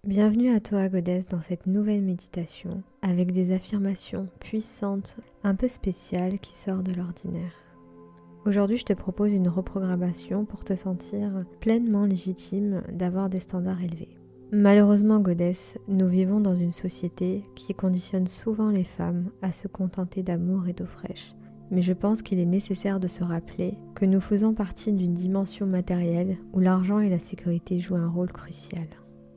Bienvenue à toi, Goddess, dans cette nouvelle méditation avec des affirmations puissantes, un peu spéciales qui sortent de l'ordinaire. Aujourd'hui, je te propose une reprogrammation pour te sentir pleinement légitime d'avoir des standards élevés. Malheureusement, Goddess, nous vivons dans une société qui conditionne souvent les femmes à se contenter d'amour et d'eau fraîche. Mais je pense qu'il est nécessaire de se rappeler que nous faisons partie d'une dimension matérielle où l'argent et la sécurité jouent un rôle crucial.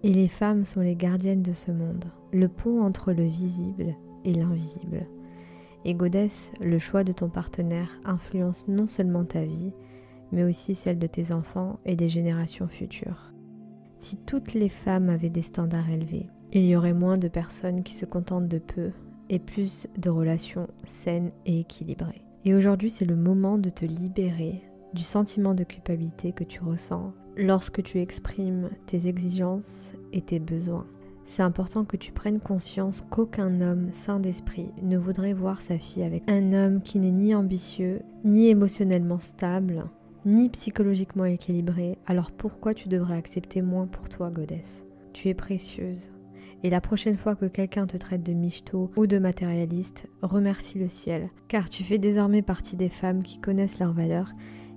Et les femmes sont les gardiennes de ce monde, le pont entre le visible et l'invisible. Et Goddess, le choix de ton partenaire influence non seulement ta vie, mais aussi celle de tes enfants et des générations futures. Si toutes les femmes avaient des standards élevés, il y aurait moins de personnes qui se contentent de peu et plus de relations saines et équilibrées. Et aujourd'hui, c'est le moment de te libérer du sentiment de culpabilité que tu ressens lorsque tu exprimes tes exigences et tes besoins. C'est important que tu prennes conscience qu'aucun homme sain d'esprit ne voudrait voir sa fille avec un homme qui n'est ni ambitieux, ni émotionnellement stable, ni psychologiquement équilibré. Alors pourquoi tu devrais accepter moins pour toi, Goddess ? Tu es précieuse. Et la prochaine fois que quelqu'un te traite de michto ou de matérialiste, remercie le ciel, car tu fais désormais partie des femmes qui connaissent leurs valeurs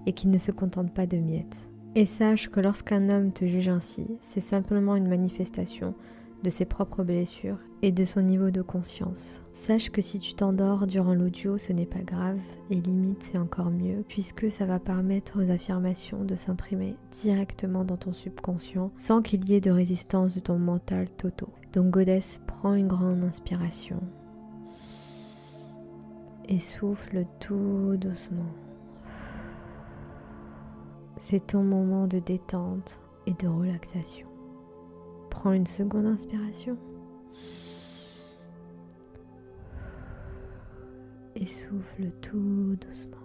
et qui ne se contentent pas de miettes. Et sache que lorsqu'un homme te juge ainsi, c'est simplement une manifestation de ses propres blessures et de son niveau de conscience. Sache que si tu t'endors durant l'audio, ce n'est pas grave, et limite c'est encore mieux, puisque ça va permettre aux affirmations de s'imprimer directement dans ton subconscient, sans qu'il y ait de résistance de ton mental toto. Donc Goddess, prends une grande inspiration et souffle tout doucement. C'est ton moment de détente et de relaxation. Prends une seconde inspiration et souffle tout doucement.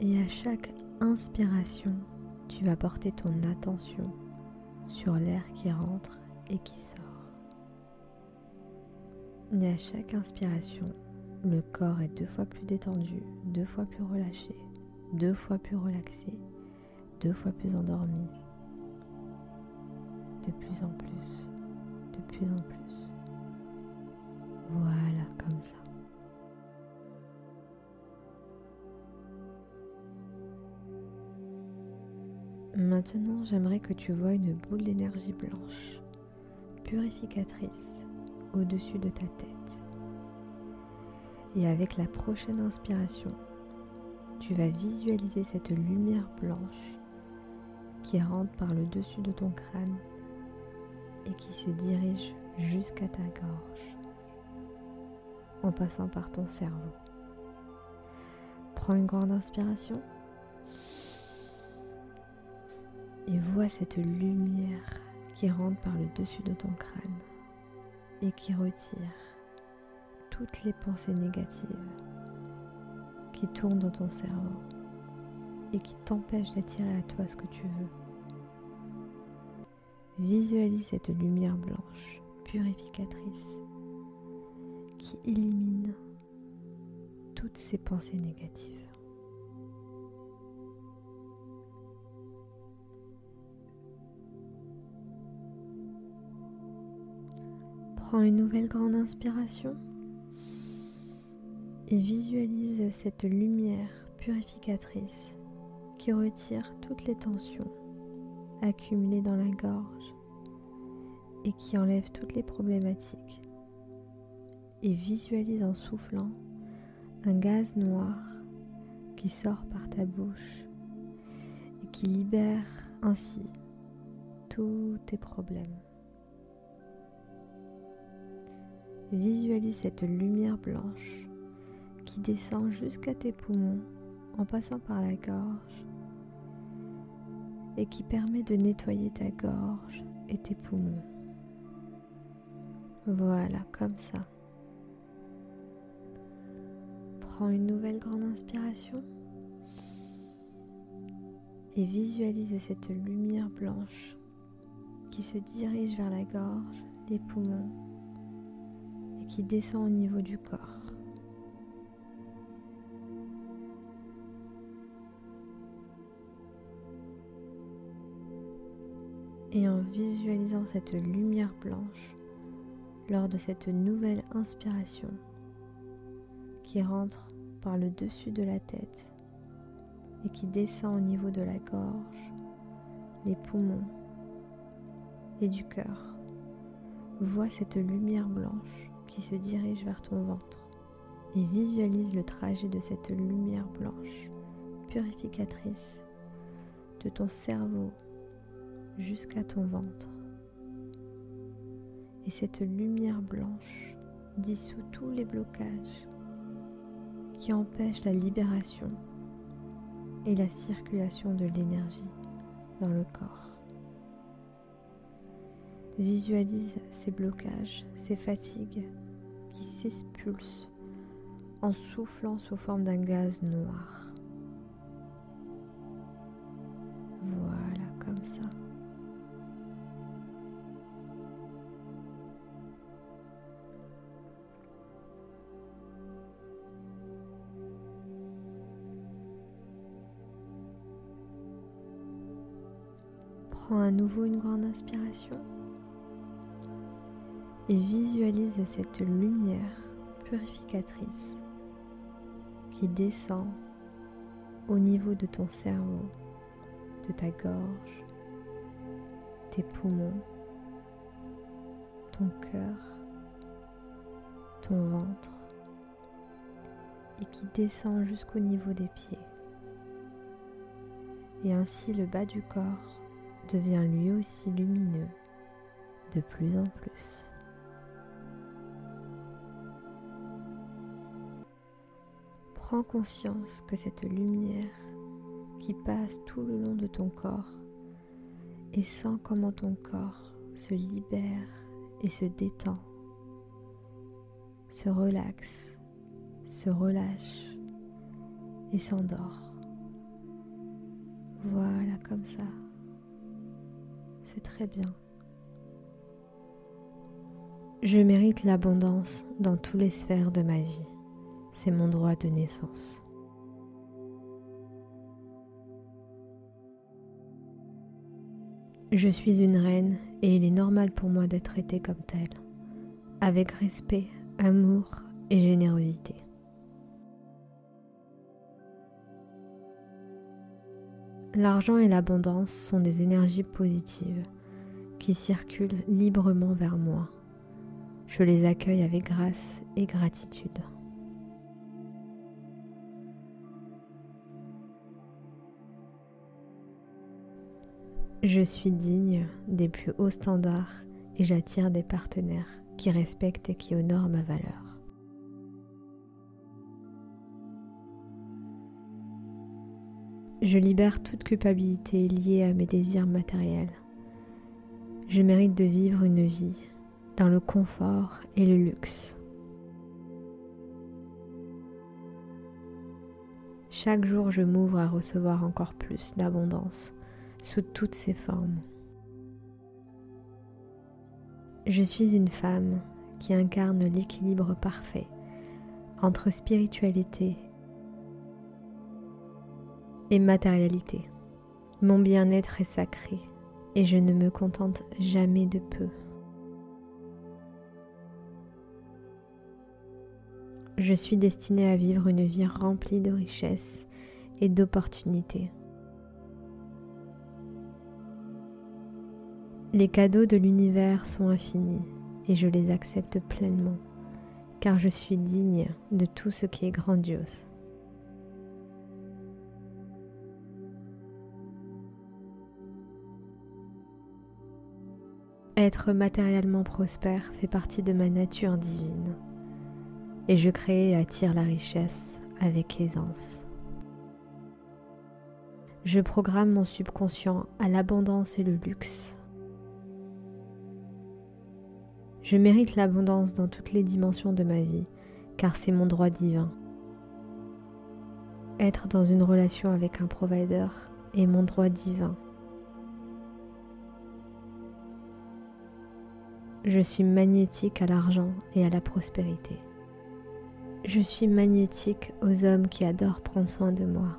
Et à chaque inspiration, tu vas porter ton attention sur l'air qui rentre et qui sort. Et à chaque inspiration, le corps est 2 fois plus détendu, 2 fois plus relâché, 2 fois plus relaxé, 2 fois plus endormi. De plus en plus, de plus en plus. Voilà, comme ça. Maintenant, j'aimerais que tu vois une boule d'énergie blanche, purificatrice, au-dessus de ta tête. Et avec la prochaine inspiration, tu vas visualiser cette lumière blanche qui rentre par le dessus de ton crâne et qui se dirige jusqu'à ta gorge, en passant par ton cerveau. Prends une grande inspiration et vois cette lumière qui rentre par le dessus de ton crâne et qui retire toutes les pensées négatives qui tournent dans ton cerveau et qui t'empêchent d'attirer à toi ce que tu veux. Visualise cette lumière blanche, purificatrice, qui élimine toutes ces pensées négatives. Prends une nouvelle grande inspiration et visualise cette lumière purificatrice qui retire toutes les tensions accumulées dans la gorge et qui enlève toutes les problématiques. Et visualise en soufflant un gaz noir qui sort par ta bouche et qui libère ainsi tous tes problèmes. Visualise cette lumière blanche qui descend jusqu'à tes poumons en passant par la gorge et qui permet de nettoyer ta gorge et tes poumons. Voilà, comme ça. Prends une nouvelle grande inspiration et visualise cette lumière blanche qui se dirige vers la gorge, les poumons et qui descend au niveau du corps. Et en visualisant cette lumière blanche lors de cette nouvelle inspiration qui rentre par le dessus de la tête et qui descend au niveau de la gorge, les poumons et du cœur, vois cette lumière blanche qui se dirige vers ton ventre et visualise le trajet de cette lumière blanche purificatrice de ton cerveau jusqu'à ton ventre. Et cette lumière blanche dissout tous les blocages qui empêchent la libération et la circulation de l'énergie dans le corps. Visualise ces blocages, ces fatigues qui s'expulsent en soufflant sous forme d'un gaz noir. Voilà, comme ça. Prends à nouveau une grande inspiration et visualise cette lumière purificatrice qui descend au niveau de ton cerveau, de ta gorge, tes poumons, ton cœur, ton ventre et qui descend jusqu'au niveau des pieds. Et ainsi le bas du corps devient lui aussi lumineux de plus en plus. Prends conscience que cette lumière qui passe tout le long de ton corps et sens comment ton corps se libère et se détend, se relaxe, se relâche et s'endort. Voilà, comme ça. C'est très bien. Je mérite l'abondance dans toutes les sphères de ma vie. C'est mon droit de naissance. Je suis une reine et il est normal pour moi d'être traitée comme telle, avec respect, amour et générosité. L'argent et l'abondance sont des énergies positives qui circulent librement vers moi. Je les accueille avec grâce et gratitude. Je suis digne des plus hauts standards et j'attire des partenaires qui respectent et qui honorent ma valeur. Je libère toute culpabilité liée à mes désirs matériels. Je mérite de vivre une vie dans le confort et le luxe. Chaque jour, je m'ouvre à recevoir encore plus d'abondance sous toutes ses formes. Je suis une femme qui incarne l'équilibre parfait entre spiritualité et matérialité. Mon bien-être est sacré et je ne me contente jamais de peu. Je suis destinée à vivre une vie remplie de richesses et d'opportunités. Les cadeaux de l'univers sont infinis et je les accepte pleinement, car je suis digne de tout ce qui est grandiose. Être matériellement prospère fait partie de ma nature divine, et je crée et attire la richesse avec aisance. Je programme mon subconscient à l'abondance et le luxe. Je mérite l'abondance dans toutes les dimensions de ma vie, car c'est mon droit divin. Être dans une relation avec un provider est mon droit divin. Je suis magnétique à l'argent et à la prospérité. Je suis magnétique aux hommes qui adorent prendre soin de moi.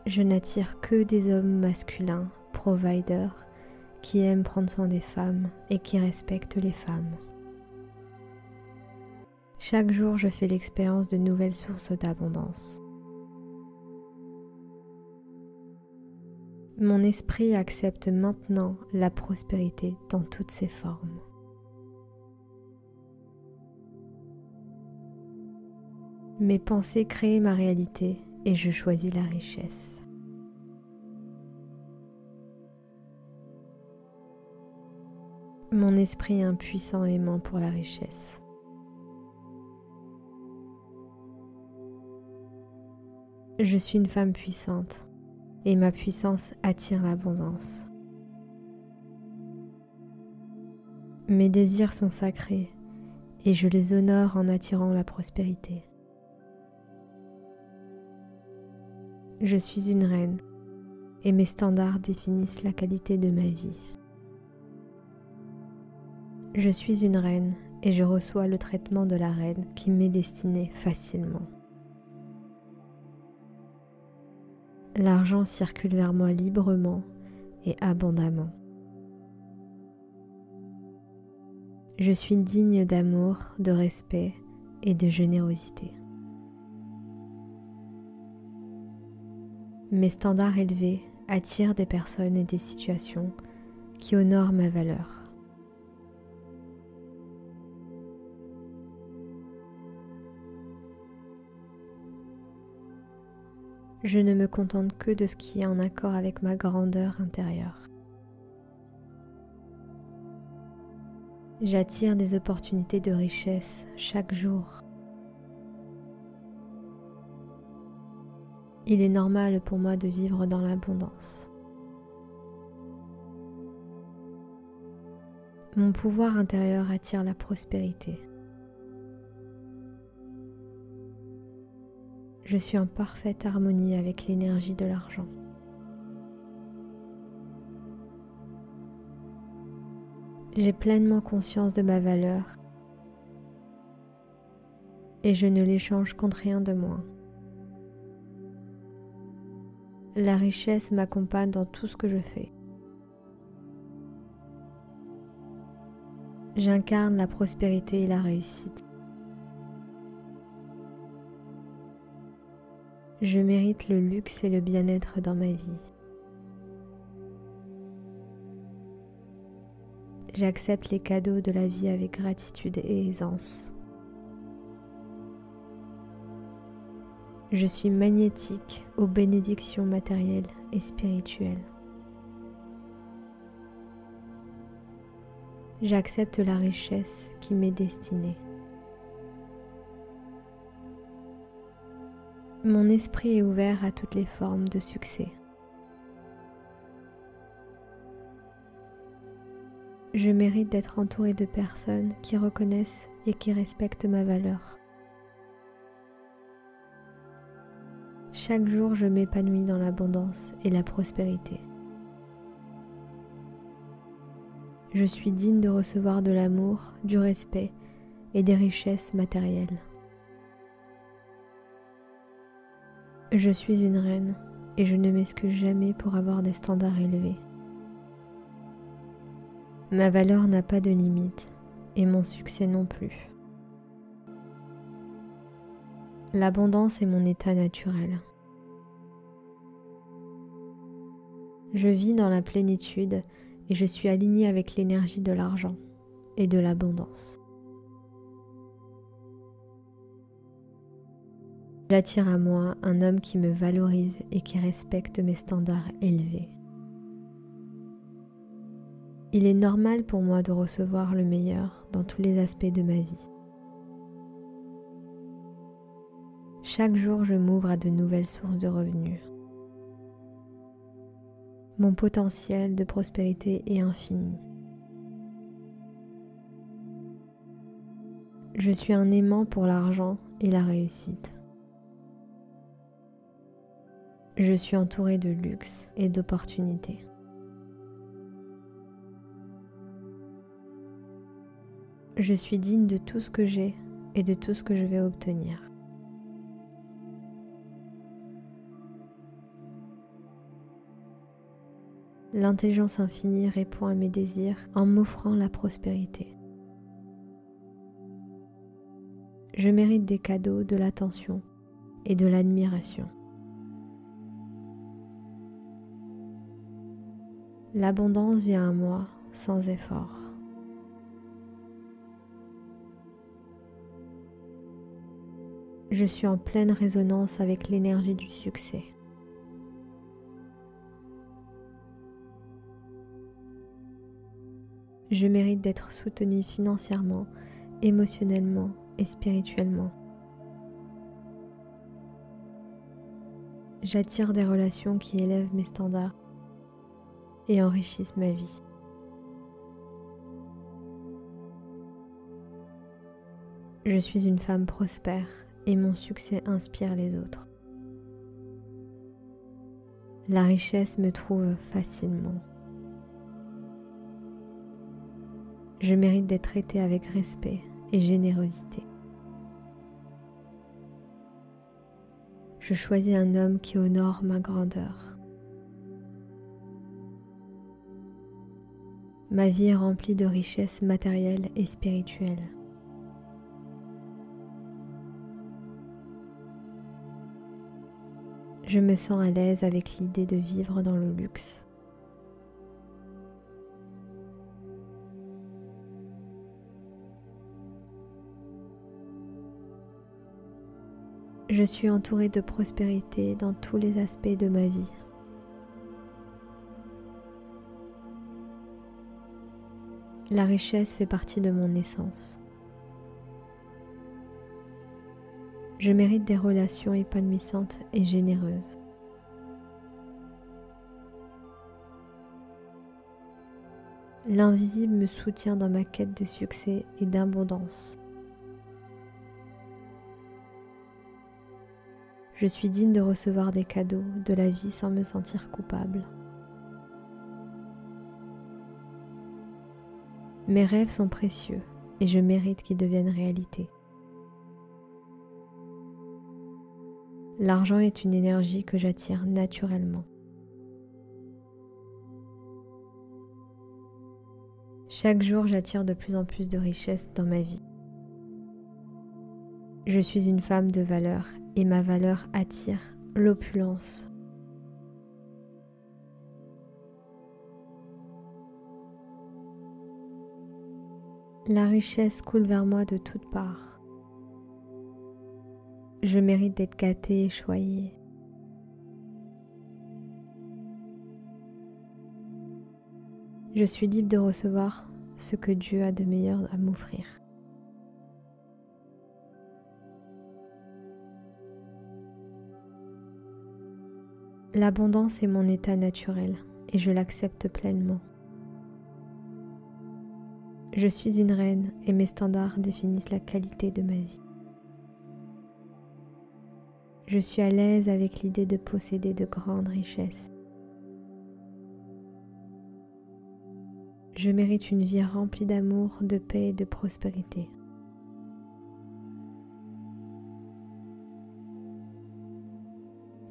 Je n'attire que des hommes masculins, providers, qui aime prendre soin des femmes et qui respecte les femmes. Chaque jour, je fais l'expérience de nouvelles sources d'abondance. Mon esprit accepte maintenant la prospérité dans toutes ses formes. Mes pensées créent ma réalité et je choisis la richesse. Mon esprit est un puissant aimant pour la richesse. Je suis une femme puissante et ma puissance attire l'abondance. Mes désirs sont sacrés et je les honore en attirant la prospérité. Je suis une reine et mes standards définissent la qualité de ma vie. Je suis une reine et je reçois le traitement de la reine qui m'est destiné facilement. L'argent circule vers moi librement et abondamment. Je suis digne d'amour, de respect et de générosité. Mes standards élevés attirent des personnes et des situations qui honorent ma valeur. Je ne me contente que de ce qui est en accord avec ma grandeur intérieure. J'attire des opportunités de richesse chaque jour. Il est normal pour moi de vivre dans l'abondance. Mon pouvoir intérieur attire la prospérité. Je suis en parfaite harmonie avec l'énergie de l'argent. J'ai pleinement conscience de ma valeur et je ne l'échange contre rien de moins. La richesse m'accompagne dans tout ce que je fais. J'incarne la prospérité et la réussite. Je mérite le luxe et le bien-être dans ma vie. J'accepte les cadeaux de la vie avec gratitude et aisance. Je suis magnétique aux bénédictions matérielles et spirituelles. J'accepte la richesse qui m'est destinée. Mon esprit est ouvert à toutes les formes de succès. Je mérite d'être entourée de personnes qui reconnaissent et qui respectent ma valeur. Chaque jour, je m'épanouis dans l'abondance et la prospérité. Je suis digne de recevoir de l'amour, du respect et des richesses matérielles. Je suis une reine et je ne m'excuse jamais pour avoir des standards élevés. Ma valeur n'a pas de limite et mon succès non plus. L'abondance est mon état naturel. Je vis dans la plénitude et je suis alignée avec l'énergie de l'argent et de l'abondance. J'attire à moi un homme qui me valorise et qui respecte mes standards élevés. Il est normal pour moi de recevoir le meilleur dans tous les aspects de ma vie. Chaque jour, je m'ouvre à de nouvelles sources de revenus. Mon potentiel de prospérité est infini. Je suis un aimant pour l'argent et la réussite. Je suis entourée de luxe et d'opportunités. Je suis digne de tout ce que j'ai et de tout ce que je vais obtenir. L'intelligence infinie répond à mes désirs en m'offrant la prospérité. Je mérite des cadeaux, de l'attention et de l'admiration. L'abondance vient à moi sans effort. Je suis en pleine résonance avec l'énergie du succès. Je mérite d'être soutenue financièrement, émotionnellement et spirituellement. J'attire des relations qui élèvent mes standards et enrichissent ma vie. Je suis une femme prospère et mon succès inspire les autres. La richesse me trouve facilement. Je mérite d'être traitée avec respect et générosité. Je choisis un homme qui honore ma grandeur. Ma vie est remplie de richesses matérielles et spirituelles. Je me sens à l'aise avec l'idée de vivre dans le luxe. Je suis entourée de prospérité dans tous les aspects de ma vie. La richesse fait partie de mon essence. Je mérite des relations épanouissantes et généreuses. L'invisible me soutient dans ma quête de succès et d'abondance. Je suis digne de recevoir des cadeaux de la vie sans me sentir coupable. Mes rêves sont précieux et je mérite qu'ils deviennent réalité. L'argent est une énergie que j'attire naturellement. Chaque jour, j'attire de plus en plus de richesses dans ma vie. Je suis une femme de valeur et ma valeur attire l'opulence. La richesse coule vers moi de toutes parts. Je mérite d'être gâtée et choyée. Je suis libre de recevoir ce que Dieu a de meilleur à m'offrir. L'abondance est mon état naturel et je l'accepte pleinement. Je suis une reine et mes standards définissent la qualité de ma vie. Je suis à l'aise avec l'idée de posséder de grandes richesses. Je mérite une vie remplie d'amour, de paix et de prospérité.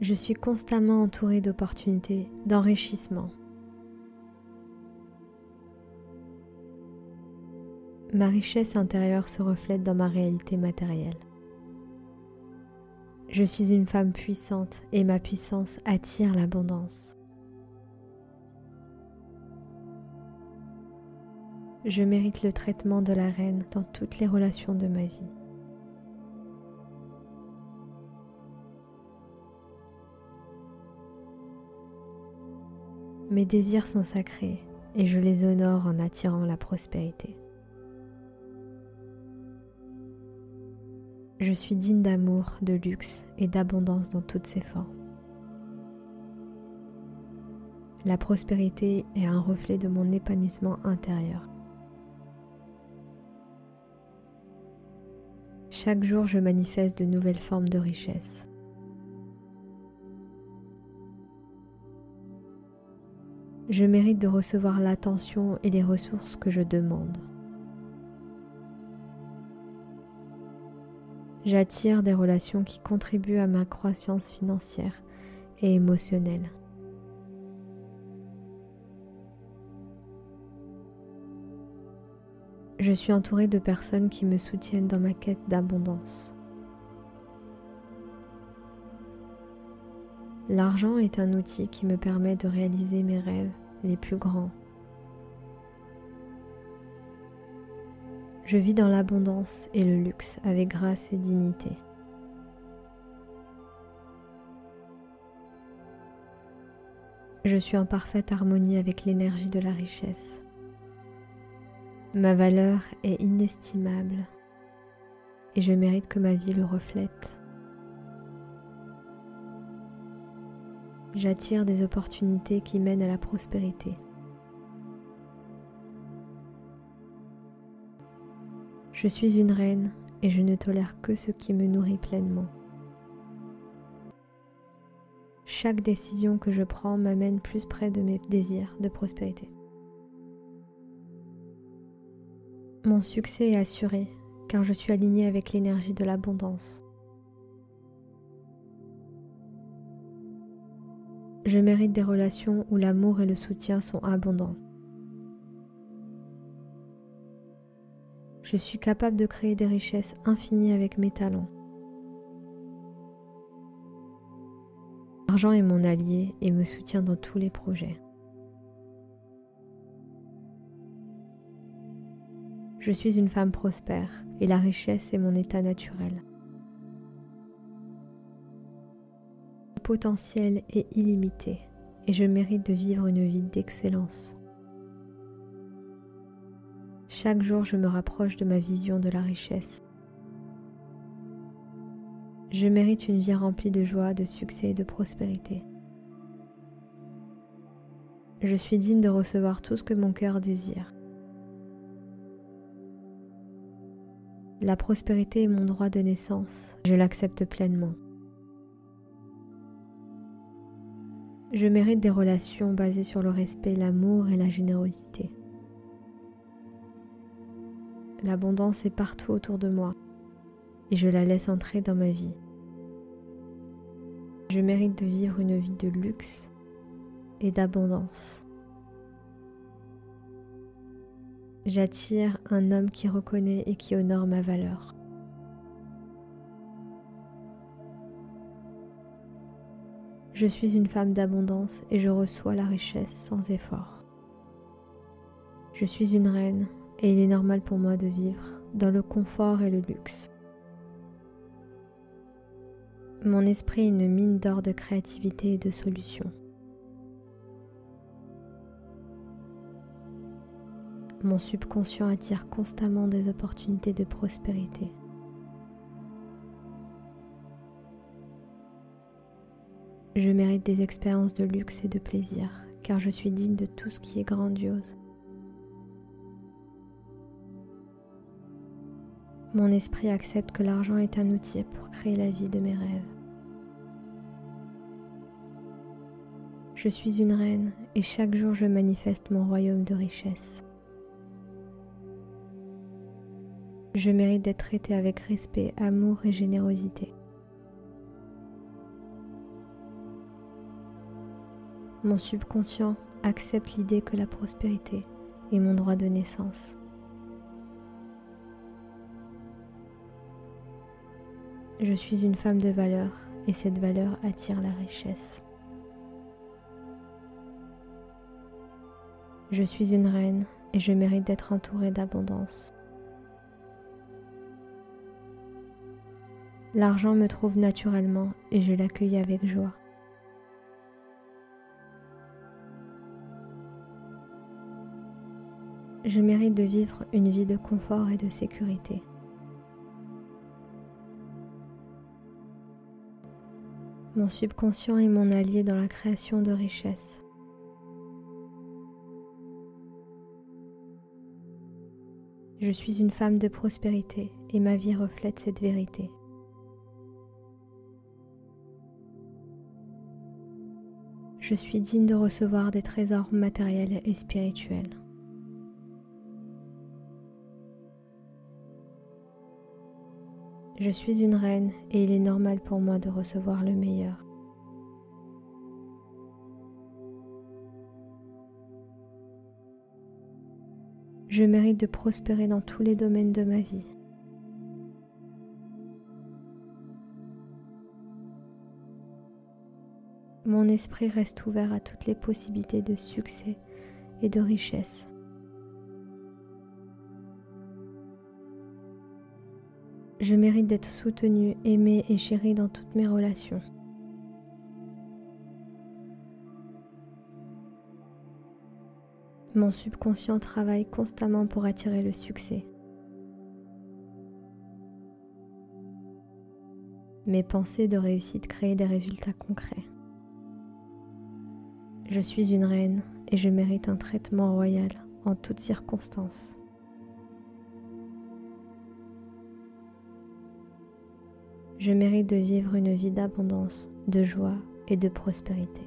Je suis constamment entourée d'opportunités, d'enrichissement. Ma richesse intérieure se reflète dans ma réalité matérielle. Je suis une femme puissante et ma puissance attire l'abondance. Je mérite le traitement de la reine dans toutes les relations de ma vie. Mes désirs sont sacrés et je les honore en attirant la prospérité. Je suis digne d'amour, de luxe et d'abondance dans toutes ses formes. La prospérité est un reflet de mon épanouissement intérieur. Chaque jour, je manifeste de nouvelles formes de richesse. Je mérite de recevoir l'attention et les ressources que je demande. J'attire des relations qui contribuent à ma croissance financière et émotionnelle. Je suis entourée de personnes qui me soutiennent dans ma quête d'abondance. L'argent est un outil qui me permet de réaliser mes rêves les plus grands. Je vis dans l'abondance et le luxe avec grâce et dignité. Je suis en parfaite harmonie avec l'énergie de la richesse. Ma valeur est inestimable et je mérite que ma vie le reflète. J'attire des opportunités qui mènent à la prospérité. Je suis une reine et je ne tolère que ce qui me nourrit pleinement. Chaque décision que je prends m'amène plus près de mes désirs de prospérité. Mon succès est assuré car je suis alignée avec l'énergie de l'abondance. Je mérite des relations où l'amour et le soutien sont abondants. Je suis capable de créer des richesses infinies avec mes talents. L'argent est mon allié et me soutient dans tous les projets. Je suis une femme prospère et la richesse est mon état naturel. Mon potentiel est illimité et je mérite de vivre une vie d'excellence. Chaque jour, je me rapproche de ma vision de la richesse. Je mérite une vie remplie de joie, de succès et de prospérité. Je suis digne de recevoir tout ce que mon cœur désire. La prospérité est mon droit de naissance, je l'accepte pleinement. Je mérite des relations basées sur le respect, l'amour et la générosité. L'abondance est partout autour de moi et je la laisse entrer dans ma vie. Je mérite de vivre une vie de luxe et d'abondance. J'attire un homme qui reconnaît et qui honore ma valeur. Je suis une femme d'abondance et je reçois la richesse sans effort. Je suis une reine et il est normal pour moi de vivre dans le confort et le luxe. Mon esprit est une mine d'or de créativité et de solutions. Mon subconscient attire constamment des opportunités de prospérité. Je mérite des expériences de luxe et de plaisir, car je suis digne de tout ce qui est grandiose. Mon esprit accepte que l'argent est un outil pour créer la vie de mes rêves. Je suis une reine et chaque jour je manifeste mon royaume de richesse. Je mérite d'être traitée avec respect, amour et générosité. Mon subconscient accepte l'idée que la prospérité est mon droit de naissance. Je suis une femme de valeur et cette valeur attire la richesse. Je suis une reine et je mérite d'être entourée d'abondance. L'argent me trouve naturellement et je l'accueille avec joie. Je mérite de vivre une vie de confort et de sécurité. Mon subconscient est mon allié dans la création de richesses. Je suis une femme de prospérité et ma vie reflète cette vérité. Je suis digne de recevoir des trésors matériels et spirituels. Je suis une reine et il est normal pour moi de recevoir le meilleur. Je mérite de prospérer dans tous les domaines de ma vie. Mon esprit reste ouvert à toutes les possibilités de succès et de richesse. Je mérite d'être soutenu, aimé et chéri dans toutes mes relations. Mon subconscient travaille constamment pour attirer le succès. Mes pensées de réussite créent des résultats concrets. Je suis une reine et je mérite un traitement royal en toutes circonstances. Je mérite de vivre une vie d'abondance, de joie et de prospérité.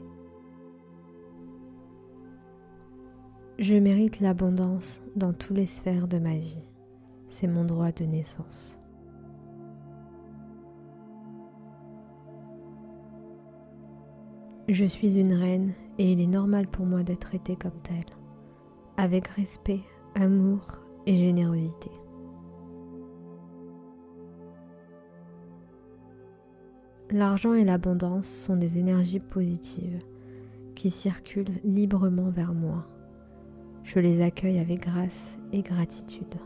Je mérite l'abondance dans toutes les sphères de ma vie. C'est mon droit de naissance. Je suis une reine et il est normal pour moi d'être traitée comme telle, avec respect, amour et générosité. L'argent et l'abondance sont des énergies positives qui circulent librement vers moi. Je les accueille avec grâce et gratitude.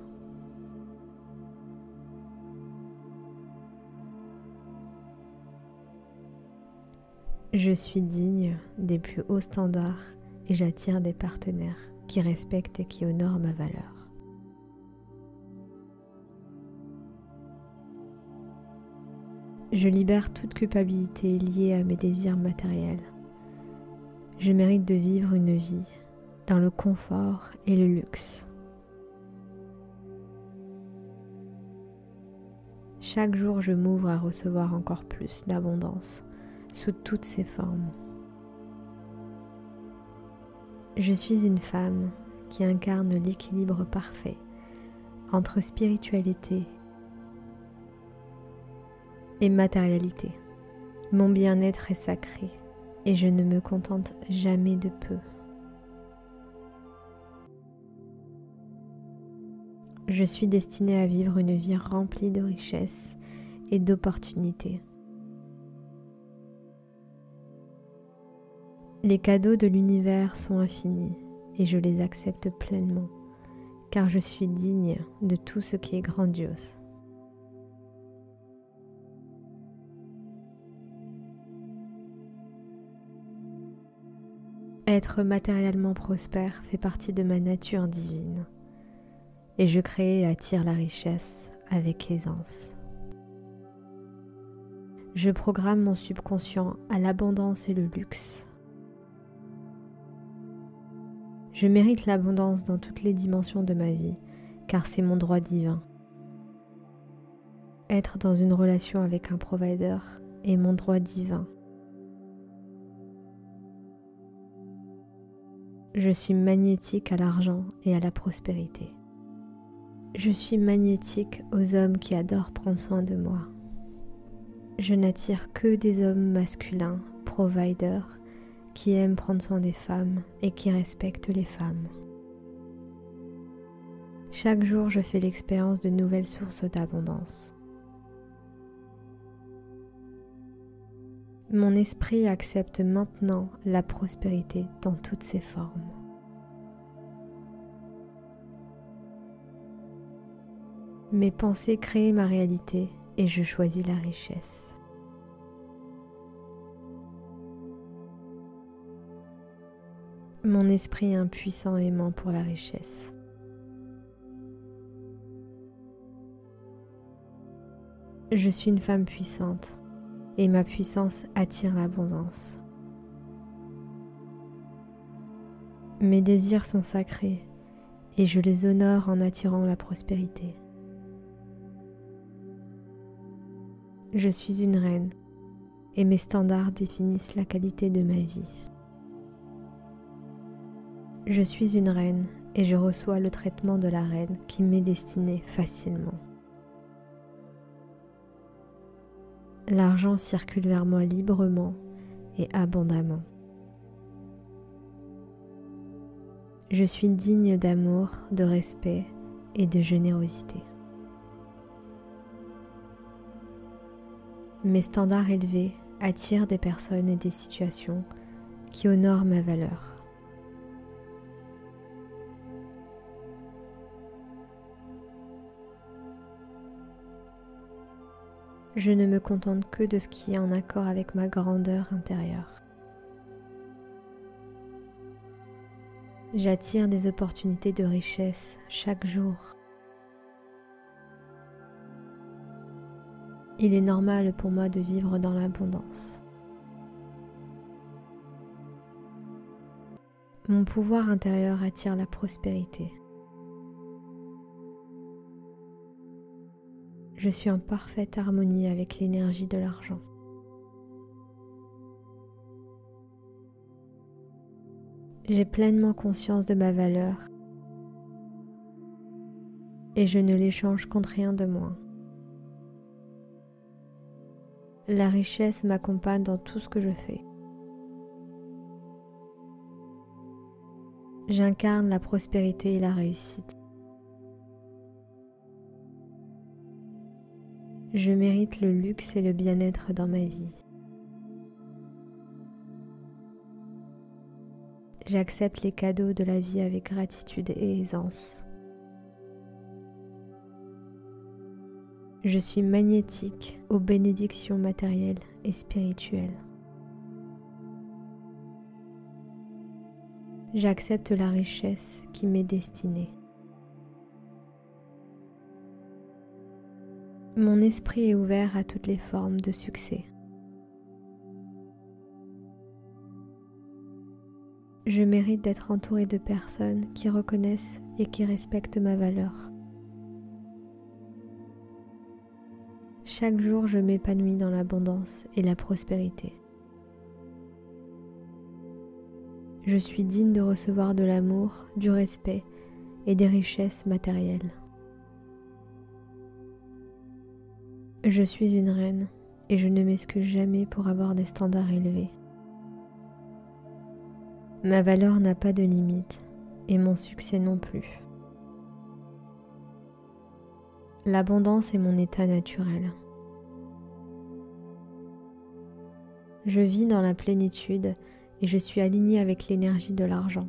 Je suis digne des plus hauts standards et j'attire des partenaires qui respectent et qui honorent ma valeur. Je libère toute culpabilité liée à mes désirs matériels. Je mérite de vivre une vie dans le confort et le luxe. Chaque jour, je m'ouvre à recevoir encore plus d'abondance sous toutes ses formes. Je suis une femme qui incarne l'équilibre parfait entre spiritualité et matérialité. Mon bien-être est sacré et je ne me contente jamais de peu. Je suis destinée à vivre une vie remplie de richesses et d'opportunités. Les cadeaux de l'univers sont infinis et je les accepte pleinement, car je suis digne de tout ce qui est grandiose. Être matériellement prospère fait partie de ma nature divine, et je crée et attire la richesse avec aisance. Je programme mon subconscient à l'abondance et le luxe. Je mérite l'abondance dans toutes les dimensions de ma vie, car c'est mon droit divin. Être dans une relation avec un provider est mon droit divin. Je suis magnétique à l'argent et à la prospérité. Je suis magnétique aux hommes qui adorent prendre soin de moi. Je n'attire que des hommes masculins, providers, qui aiment prendre soin des femmes et qui respectent les femmes. Chaque jour, je fais l'expérience de nouvelles sources d'abondance. Mon esprit accepte maintenant la prospérité dans toutes ses formes. Mes pensées créent ma réalité et je choisis la richesse. Mon esprit est un puissant aimant pour la richesse. Je suis une femme puissante et ma puissance attire l'abondance. Mes désirs sont sacrés et je les honore en attirant la prospérité. Je suis une reine et mes standards définissent la qualité de ma vie. Je suis une reine et je reçois le traitement de la reine qui m'est destiné facilement. L'argent circule vers moi librement et abondamment. Je suis digne d'amour, de respect et de générosité. Mes standards élevés attirent des personnes et des situations qui honorent ma valeur. Je ne me contente que de ce qui est en accord avec ma grandeur intérieure. J'attire des opportunités de richesse chaque jour. Il est normal pour moi de vivre dans l'abondance. Mon pouvoir intérieur attire la prospérité. Je suis en parfaite harmonie avec l'énergie de l'argent. J'ai pleinement conscience de ma valeur et je ne l'échange contre rien de moins. La richesse m'accompagne dans tout ce que je fais. J'incarne la prospérité et la réussite. Je mérite le luxe et le bien-être dans ma vie. J'accepte les cadeaux de la vie avec gratitude et aisance. Je suis magnétique aux bénédictions matérielles et spirituelles. J'accepte la richesse qui m'est destinée. Mon esprit est ouvert à toutes les formes de succès. Je mérite d'être entouré de personnes qui reconnaissent et qui respectent ma valeur. Chaque jour, je m'épanouis dans l'abondance et la prospérité. Je suis digne de recevoir de l'amour, du respect et des richesses matérielles. Je suis une reine et je ne m'excuse jamais pour avoir des standards élevés. Ma valeur n'a pas de limite et mon succès non plus. L'abondance est mon état naturel. Je vis dans la plénitude et je suis alignée avec l'énergie de l'argent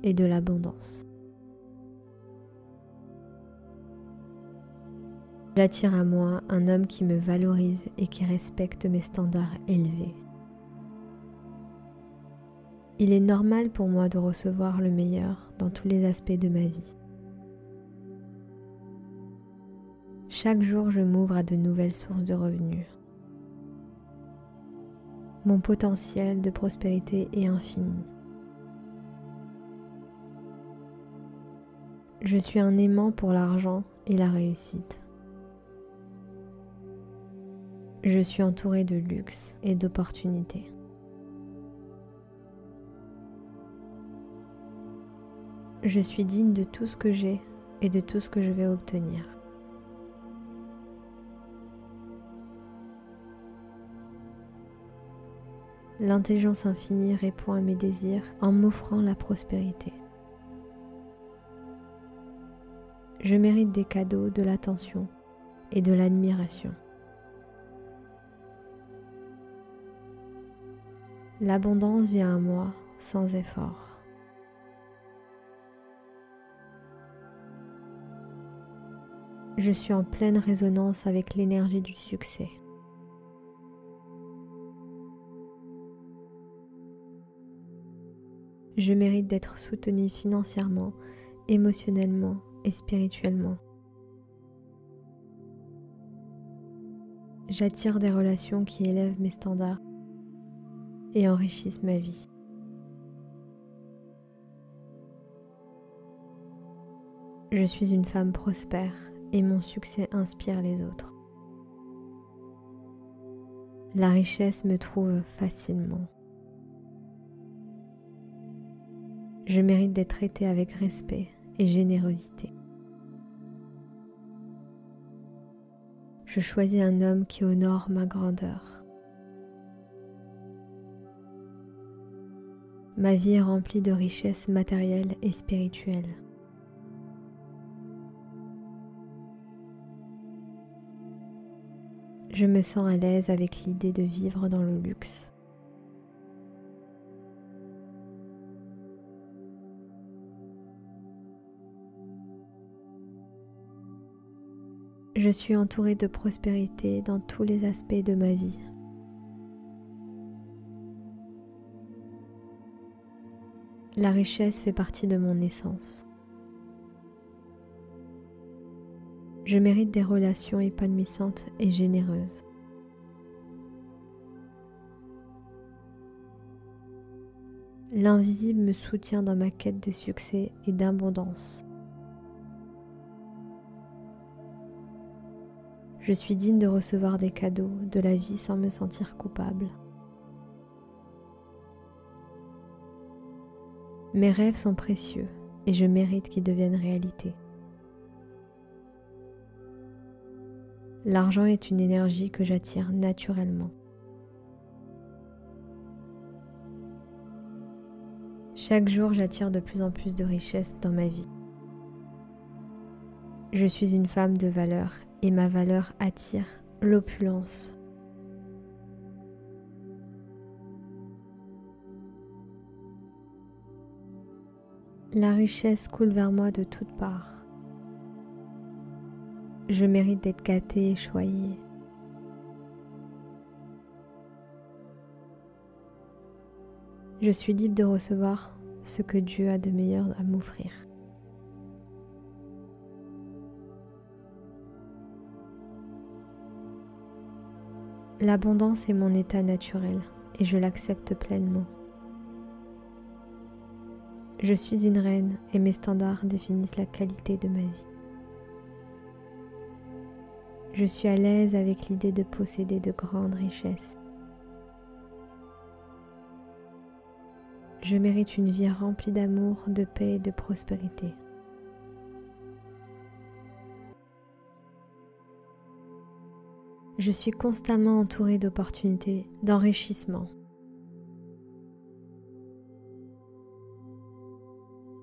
et de l'abondance. J'attire à moi un homme qui me valorise et qui respecte mes standards élevés. Il est normal pour moi de recevoir le meilleur dans tous les aspects de ma vie. Chaque jour, je m'ouvre à de nouvelles sources de revenus. Mon potentiel de prospérité est infini. Je suis un aimant pour l'argent et la réussite. Je suis entourée de luxe et d'opportunités. Je suis digne de tout ce que j'ai et de tout ce que je vais obtenir. L'intelligence infinie répond à mes désirs en m'offrant la prospérité. Je mérite des cadeaux, de l'attention et de l'admiration. L'abondance vient à moi sans effort. Je suis en pleine résonance avec l'énergie du succès. Je mérite d'être soutenue financièrement, émotionnellement et spirituellement. J'attire des relations qui élèvent mes standards et enrichissent ma vie. Je suis une femme prospère et mon succès inspire les autres. La richesse me trouve facilement. Je mérite d'être traitée avec respect et générosité. Je choisis un homme qui honore ma grandeur. ma vie est remplie de richesses matérielles et spirituelles. Je me sens à l'aise avec l'idée de vivre dans le luxe. Je suis entourée de prospérité dans tous les aspects de ma vie. La richesse fait partie de mon essence. Je mérite des relations épanouissantes et généreuses. L'invisible me soutient dans ma quête de succès et d'abondance. Je suis digne de recevoir des cadeaux de la vie sans me sentir coupable. Mes rêves sont précieux et je mérite qu'ils deviennent réalité. L'argent est une énergie que j'attire naturellement. Chaque jour, j'attire de plus en plus de richesses dans ma vie. Je suis une femme de valeur et ma valeur attire l'opulence. La richesse coule vers moi de toutes parts. Je mérite d'être gâtée et choyée. Je suis libre de recevoir ce que Dieu a de meilleur à m'offrir. L'abondance est mon état naturel et je l'accepte pleinement. Je suis une reine et mes standards définissent la qualité de ma vie. Je suis à l'aise avec l'idée de posséder de grandes richesses. Je mérite une vie remplie d'amour, de paix et de prospérité. Je suis constamment entourée d'opportunités, d'enrichissement.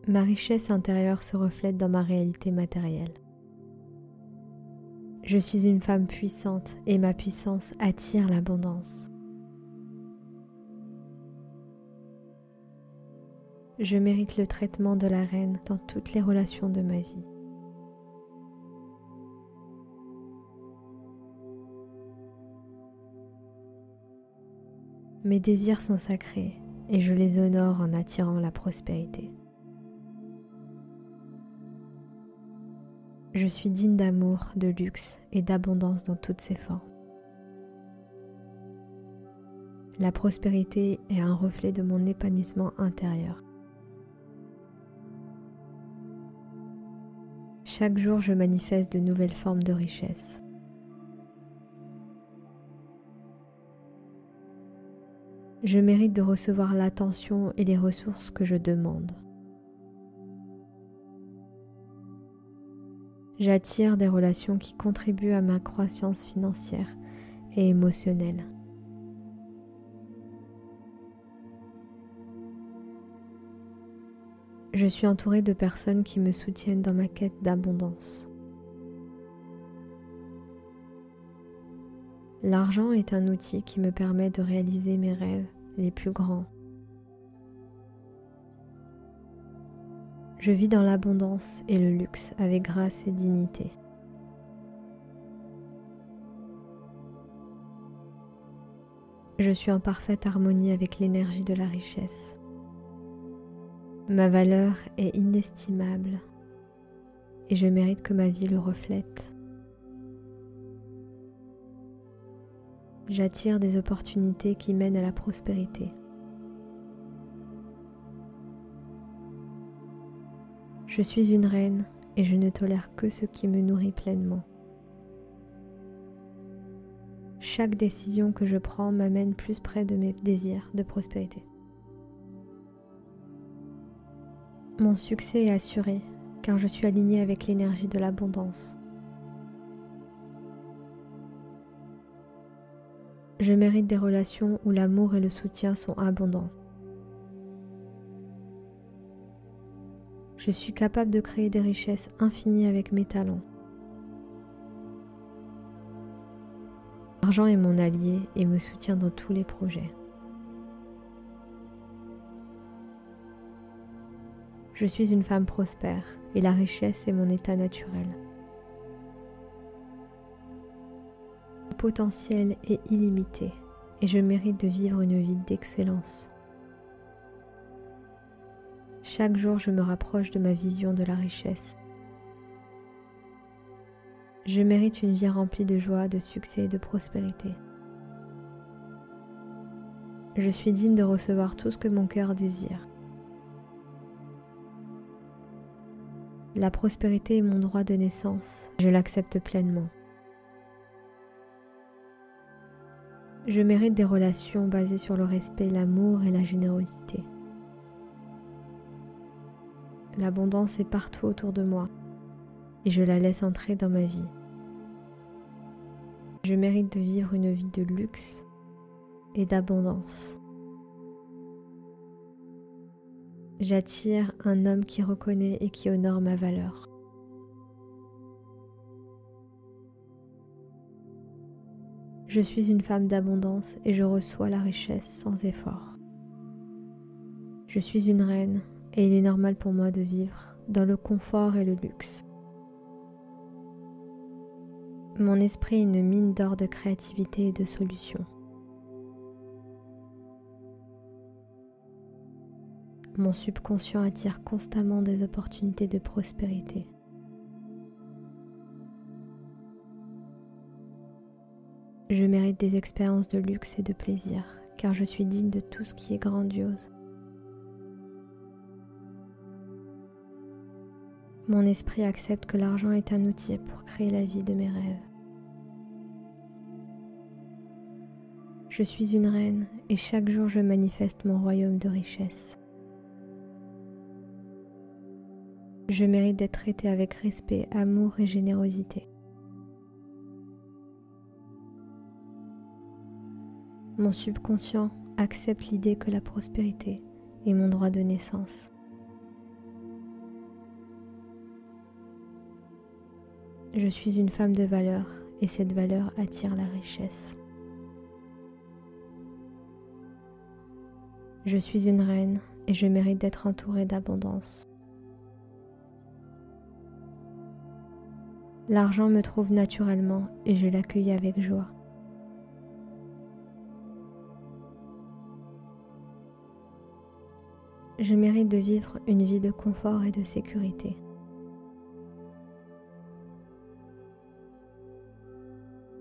Ma richesse intérieure se reflète dans ma réalité matérielle. Je suis une femme puissante et ma puissance attire l'abondance. Je mérite le traitement de la reine dans toutes les relations de ma vie. Mes désirs sont sacrés et je les honore en attirant la prospérité. Je suis digne d'amour, de luxe et d'abondance dans toutes ses formes. La prospérité est un reflet de mon épanouissement intérieur. Chaque jour, je manifeste de nouvelles formes de richesse. Je mérite de recevoir l'attention et les ressources que je demande. J'attire des relations qui contribuent à ma croissance financière et émotionnelle. Je suis entourée de personnes qui me soutiennent dans ma quête d'abondance. L'argent est un outil qui me permet de réaliser mes rêves les plus grands. Je vis dans l'abondance et le luxe avec grâce et dignité. Je suis en parfaite harmonie avec l'énergie de la richesse. Ma valeur est inestimable et je mérite que ma vie le reflète. J'attire des opportunités qui mènent à la prospérité. Je suis une reine et je ne tolère que ce qui me nourrit pleinement. Chaque décision que je prends m'amène plus près de mes désirs de prospérité. Mon succès est assuré car je suis alignée avec l'énergie de l'abondance. Je mérite des relations où l'amour et le soutien sont abondants. Je suis capable de créer des richesses infinies avec mes talents. L'argent est mon allié et me soutient dans tous les projets. Je suis une femme prospère et la richesse est mon état naturel. Mon potentiel est illimité et je mérite de vivre une vie d'excellence. Chaque jour, je me rapproche de ma vision de la richesse. Je mérite une vie remplie de joie, de succès et de prospérité. Je suis digne de recevoir tout ce que mon cœur désire. La prospérité est mon droit de naissance, je l'accepte pleinement. Je mérite des relations basées sur le respect, l'amour et la générosité. L'abondance est partout autour de moi et je la laisse entrer dans ma vie. Je mérite de vivre une vie de luxe et d'abondance. J'attire un homme qui reconnaît et qui honore ma valeur. Je suis une femme d'abondance et je reçois la richesse sans effort. Je suis une reine et il est normal pour moi de vivre dans le confort et le luxe. Mon esprit est une mine d'or de créativité et de solutions. Mon subconscient attire constamment des opportunités de prospérité. Je mérite des expériences de luxe et de plaisir, car je suis digne de tout ce qui est grandiose. Mon esprit accepte que l'argent est un outil pour créer la vie de mes rêves. Je suis une reine et chaque jour je manifeste mon royaume de richesse. Je mérite d'être traitée avec respect, amour et générosité. Mon subconscient accepte l'idée que la prospérité est mon droit de naissance. Je suis une femme de valeur et cette valeur attire la richesse. Je suis une reine et je mérite d'être entourée d'abondance. L'argent me trouve naturellement et je l'accueille avec joie. Je mérite de vivre une vie de confort et de sécurité.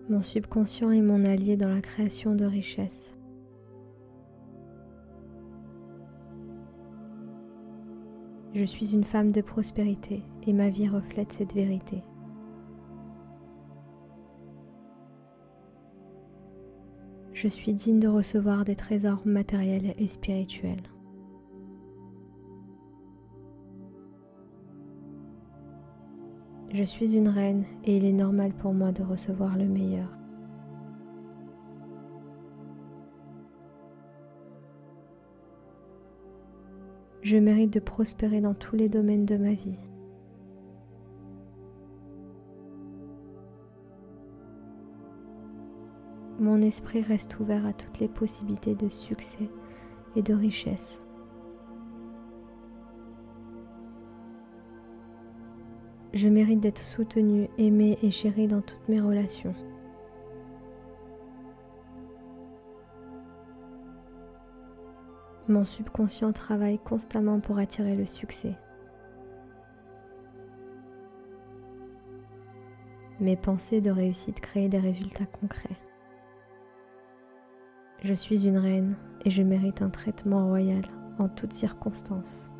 Mon subconscient est mon allié dans la création de richesses. Je suis une femme de prospérité et ma vie reflète cette vérité. Je suis digne de recevoir des trésors matériels et spirituels. Je suis une reine et il est normal pour moi de recevoir le meilleur. Je mérite de prospérer dans tous les domaines de ma vie. Mon esprit reste ouvert à toutes les possibilités de succès et de richesse. Je mérite d'être soutenue, aimée et chérie dans toutes mes relations. Mon subconscient travaille constamment pour attirer le succès. Mes pensées de réussite créent des résultats concrets. Je suis une reine et je mérite un traitement royal en toutes circonstances.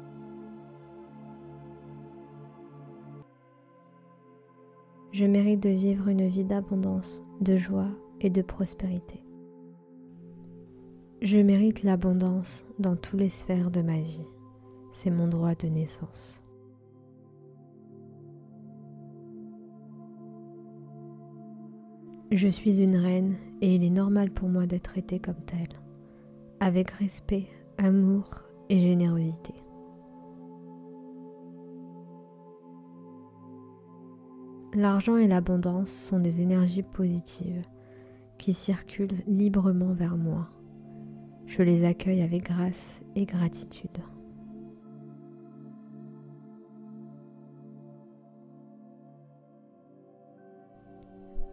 Je mérite de vivre une vie d'abondance, de joie et de prospérité. Je mérite l'abondance dans toutes les sphères de ma vie. C'est mon droit de naissance. Je suis une reine et il est normal pour moi d'être traitée comme telle, avec respect, amour et générosité. L'argent et l'abondance sont des énergies positives qui circulent librement vers moi. Je les accueille avec grâce et gratitude.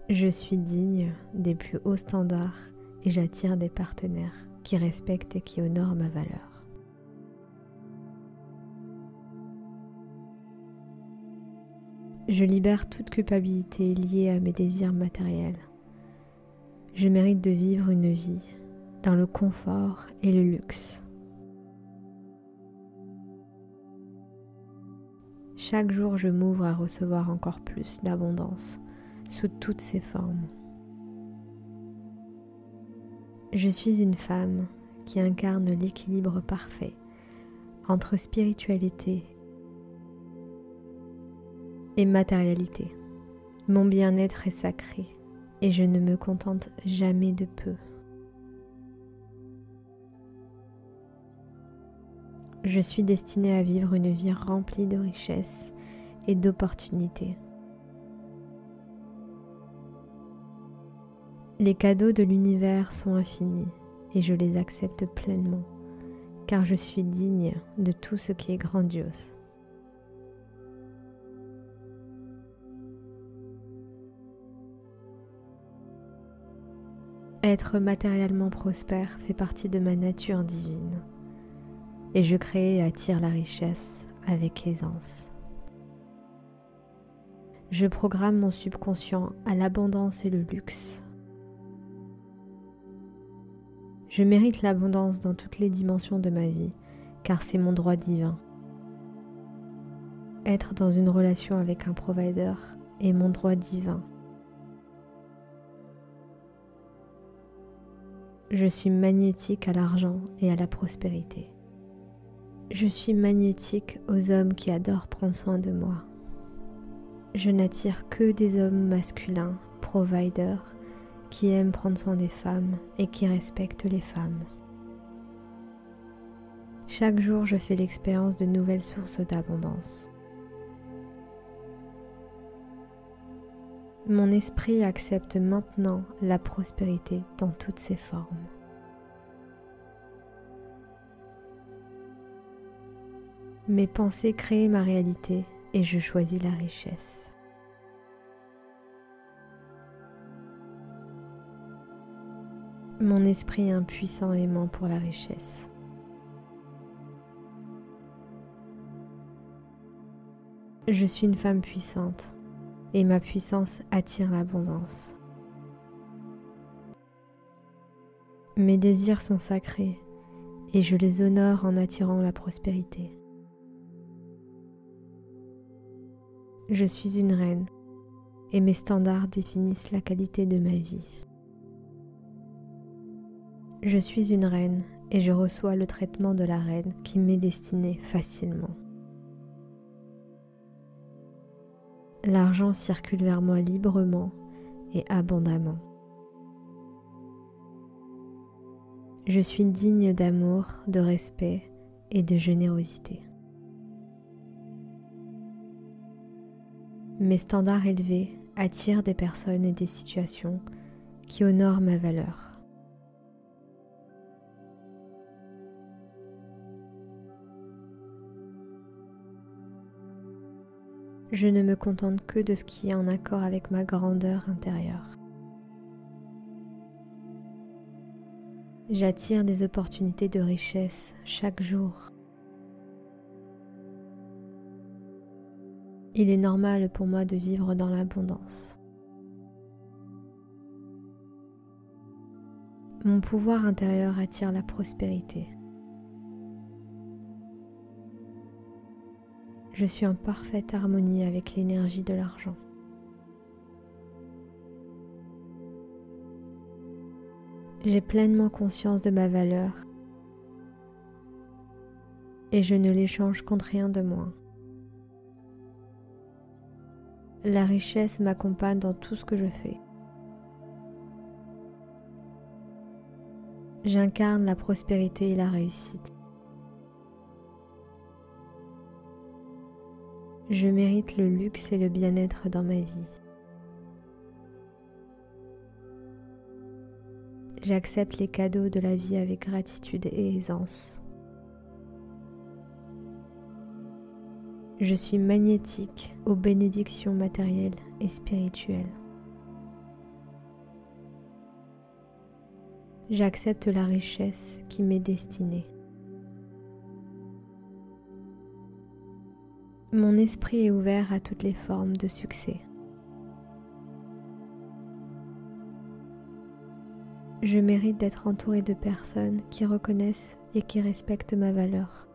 Je suis digne des plus hauts standards et j'attire des partenaires qui respectent et qui honorent ma valeur. Je libère toute culpabilité liée à mes désirs matériels. Je mérite de vivre une vie dans le confort et le luxe. Chaque jour, je m'ouvre à recevoir encore plus d'abondance sous toutes ses formes. Je suis une femme qui incarne l'équilibre parfait entre spiritualité et matérialité. Mon bien-être est sacré et je ne me contente jamais de peu. Je suis destinée à vivre une vie remplie de richesses et d'opportunités. Les cadeaux de l'univers sont infinis et je les accepte pleinement, car je suis digne de tout ce qui est grandiose. Être matériellement prospère fait partie de ma nature divine, et je crée et attire la richesse avec aisance. Je programme mon subconscient à l'abondance et le luxe. Je mérite l'abondance dans toutes les dimensions de ma vie, car c'est mon droit divin. Être dans une relation avec un provider est mon droit divin. Je suis magnétique à l'argent et à la prospérité. Je suis magnétique aux hommes qui adorent prendre soin de moi. Je n'attire que des hommes masculins, providers, qui aiment prendre soin des femmes et qui respectent les femmes. Chaque jour, je fais l'expérience de nouvelles sources d'abondance. Mon esprit accepte maintenant la prospérité dans toutes ses formes. Mes pensées créent ma réalité et je choisis la richesse. Mon esprit est un puissant aimant pour la richesse. Je suis une femme puissante et ma puissance attire l'abondance. Mes désirs sont sacrés et je les honore en attirant la prospérité. Je suis une reine et mes standards définissent la qualité de ma vie. Je suis une reine et je reçois le traitement de la reine qui m'est destiné facilement. L'argent circule vers moi librement et abondamment. Je suis digne d'amour, de respect et de générosité. Mes standards élevés attirent des personnes et des situations qui honorent ma valeur. Je ne me contente que de ce qui est en accord avec ma grandeur intérieure. J'attire des opportunités de richesse chaque jour. Il est normal pour moi de vivre dans l'abondance. Mon pouvoir intérieur attire la prospérité. Je suis en parfaite harmonie avec l'énergie de l'argent. J'ai pleinement conscience de ma valeur et je ne l'échange contre rien de moins. La richesse m'accompagne dans tout ce que je fais. J'incarne la prospérité et la réussite. Je mérite le luxe et le bien-être dans ma vie. J'accepte les cadeaux de la vie avec gratitude et aisance. Je suis magnétique aux bénédictions matérielles et spirituelles. J'accepte la richesse qui m'est destinée. Mon esprit est ouvert à toutes les formes de succès. Je mérite d'être entourée de personnes qui reconnaissent et qui respectent ma valeur.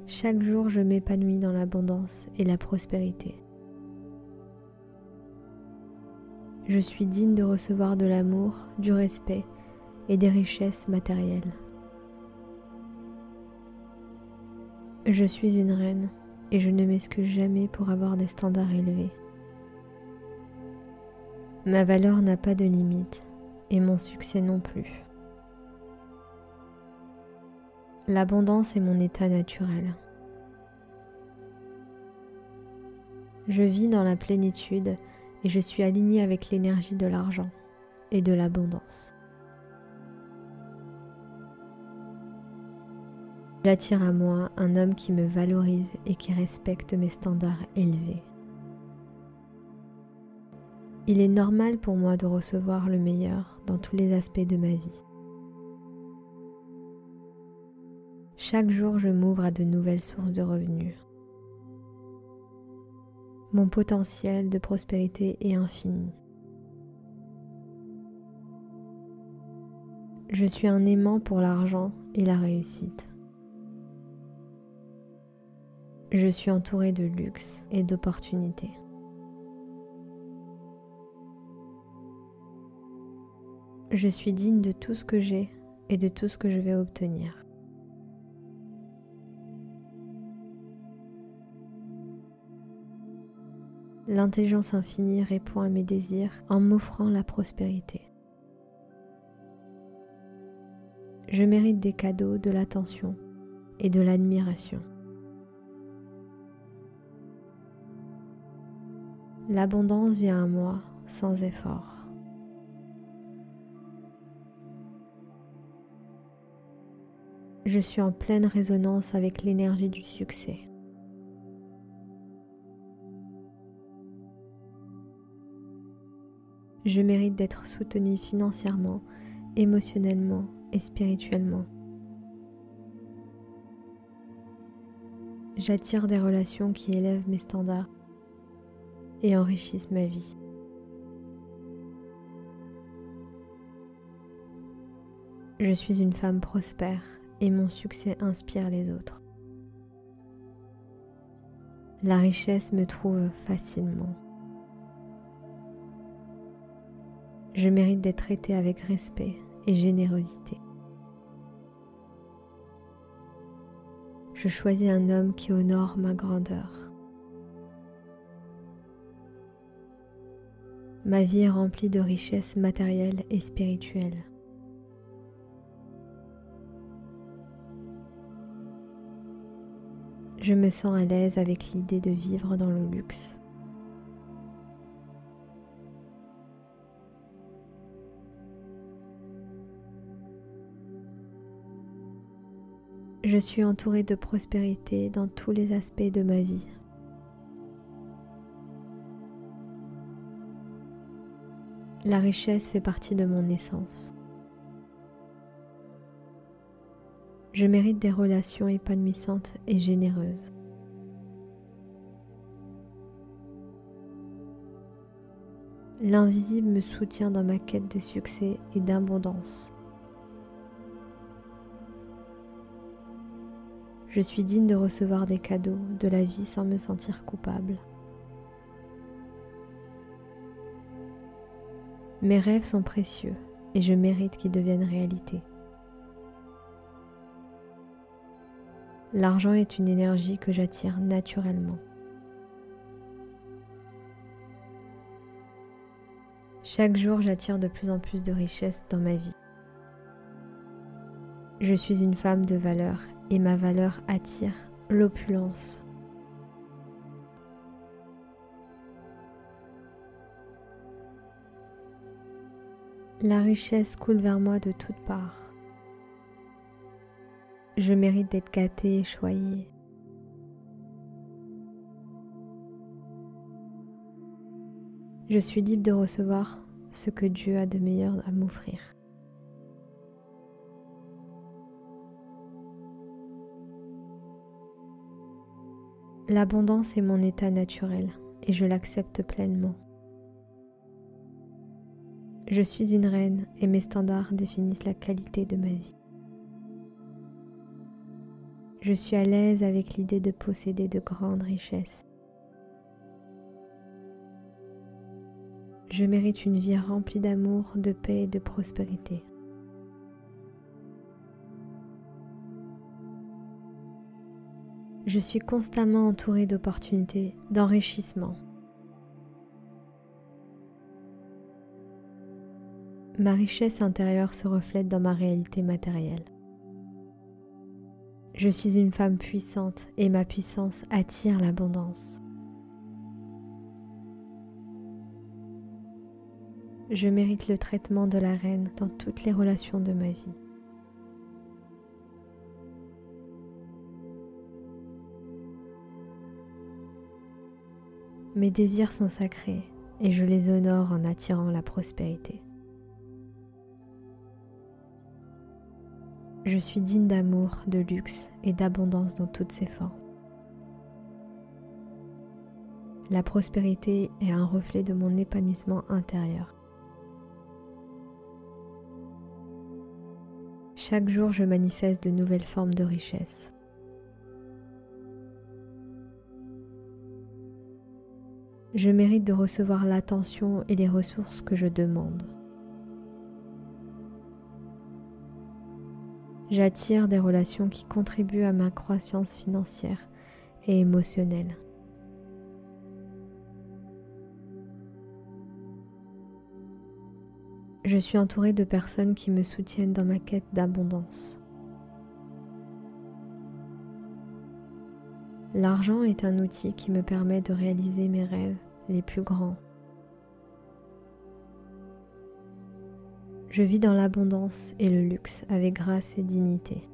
Chaque jour, je m'épanouis dans l'abondance et la prospérité. Je suis digne de recevoir de l'amour, du respect et des richesses matérielles. Je suis une reine et je ne m'excuse jamais pour avoir des standards élevés. Ma valeur n'a pas de limite et mon succès non plus. L'abondance est mon état naturel. Je vis dans la plénitude et je suis alignée avec l'énergie de l'argent et de l'abondance. J'attire à moi un homme qui me valorise et qui respecte mes standards élevés. Il est normal pour moi de recevoir le meilleur dans tous les aspects de ma vie. Chaque jour, je m'ouvre à de nouvelles sources de revenus. Mon potentiel de prospérité est infini. Je suis un aimant pour l'argent et la réussite. Je suis entourée de luxe et d'opportunités. Je suis digne de tout ce que j'ai et de tout ce que je vais obtenir. L'intelligence infinie répond à mes désirs en m'offrant la prospérité. Je mérite des cadeaux, de l'attention et de l'admiration. L'abondance vient à moi sans effort. Je suis en pleine résonance avec l'énergie du succès. Je mérite d'être soutenue financièrement, émotionnellement et spirituellement. J'attire des relations qui élèvent mes standards et enrichissent ma vie. Je suis une femme prospère et mon succès inspire les autres. La richesse me trouve facilement. Je mérite d'être traitée avec respect et générosité. Je choisis un homme qui honore ma grandeur. Ma vie est remplie de richesses matérielles et spirituelles. Je me sens à l'aise avec l'idée de vivre dans le luxe. Je suis entourée de prospérité dans tous les aspects de ma vie. La richesse fait partie de mon essence. Je mérite des relations épanouissantes et généreuses. L'invisible me soutient dans ma quête de succès et d'abondance. Je suis digne de recevoir des cadeaux de la vie sans me sentir coupable. Mes rêves sont précieux et je mérite qu'ils deviennent réalité. L'argent est une énergie que j'attire naturellement. Chaque jour, j'attire de plus en plus de richesses dans ma vie. Je suis une femme de valeur et ma valeur attire l'opulence. La richesse coule vers moi de toutes parts. Je mérite d'être gâtée et choyée. Je suis libre de recevoir ce que Dieu a de meilleur à m'offrir. L'abondance est mon état naturel et je l'accepte pleinement. Je suis une reine et mes standards définissent la qualité de ma vie. Je suis à l'aise avec l'idée de posséder de grandes richesses. Je mérite une vie remplie d'amour, de paix et de prospérité. Je suis constamment entourée d'opportunités, d'enrichissement. Ma richesse intérieure se reflète dans ma réalité matérielle. Je suis une femme puissante et ma puissance attire l'abondance. Je mérite le traitement de la reine dans toutes les relations de ma vie. Mes désirs sont sacrés et je les honore en attirant la prospérité. Je suis digne d'amour, de luxe et d'abondance dans toutes ses formes. La prospérité est un reflet de mon épanouissement intérieur. Chaque jour, je manifeste de nouvelles formes de richesse. Je mérite de recevoir l'attention et les ressources que je demande. J'attire des relations qui contribuent à ma croissance financière et émotionnelle. Je suis entourée de personnes qui me soutiennent dans ma quête d'abondance. L'argent est un outil qui me permet de réaliser mes rêves les plus grands. Je vis dans l'abondance et le luxe avec grâce et dignité.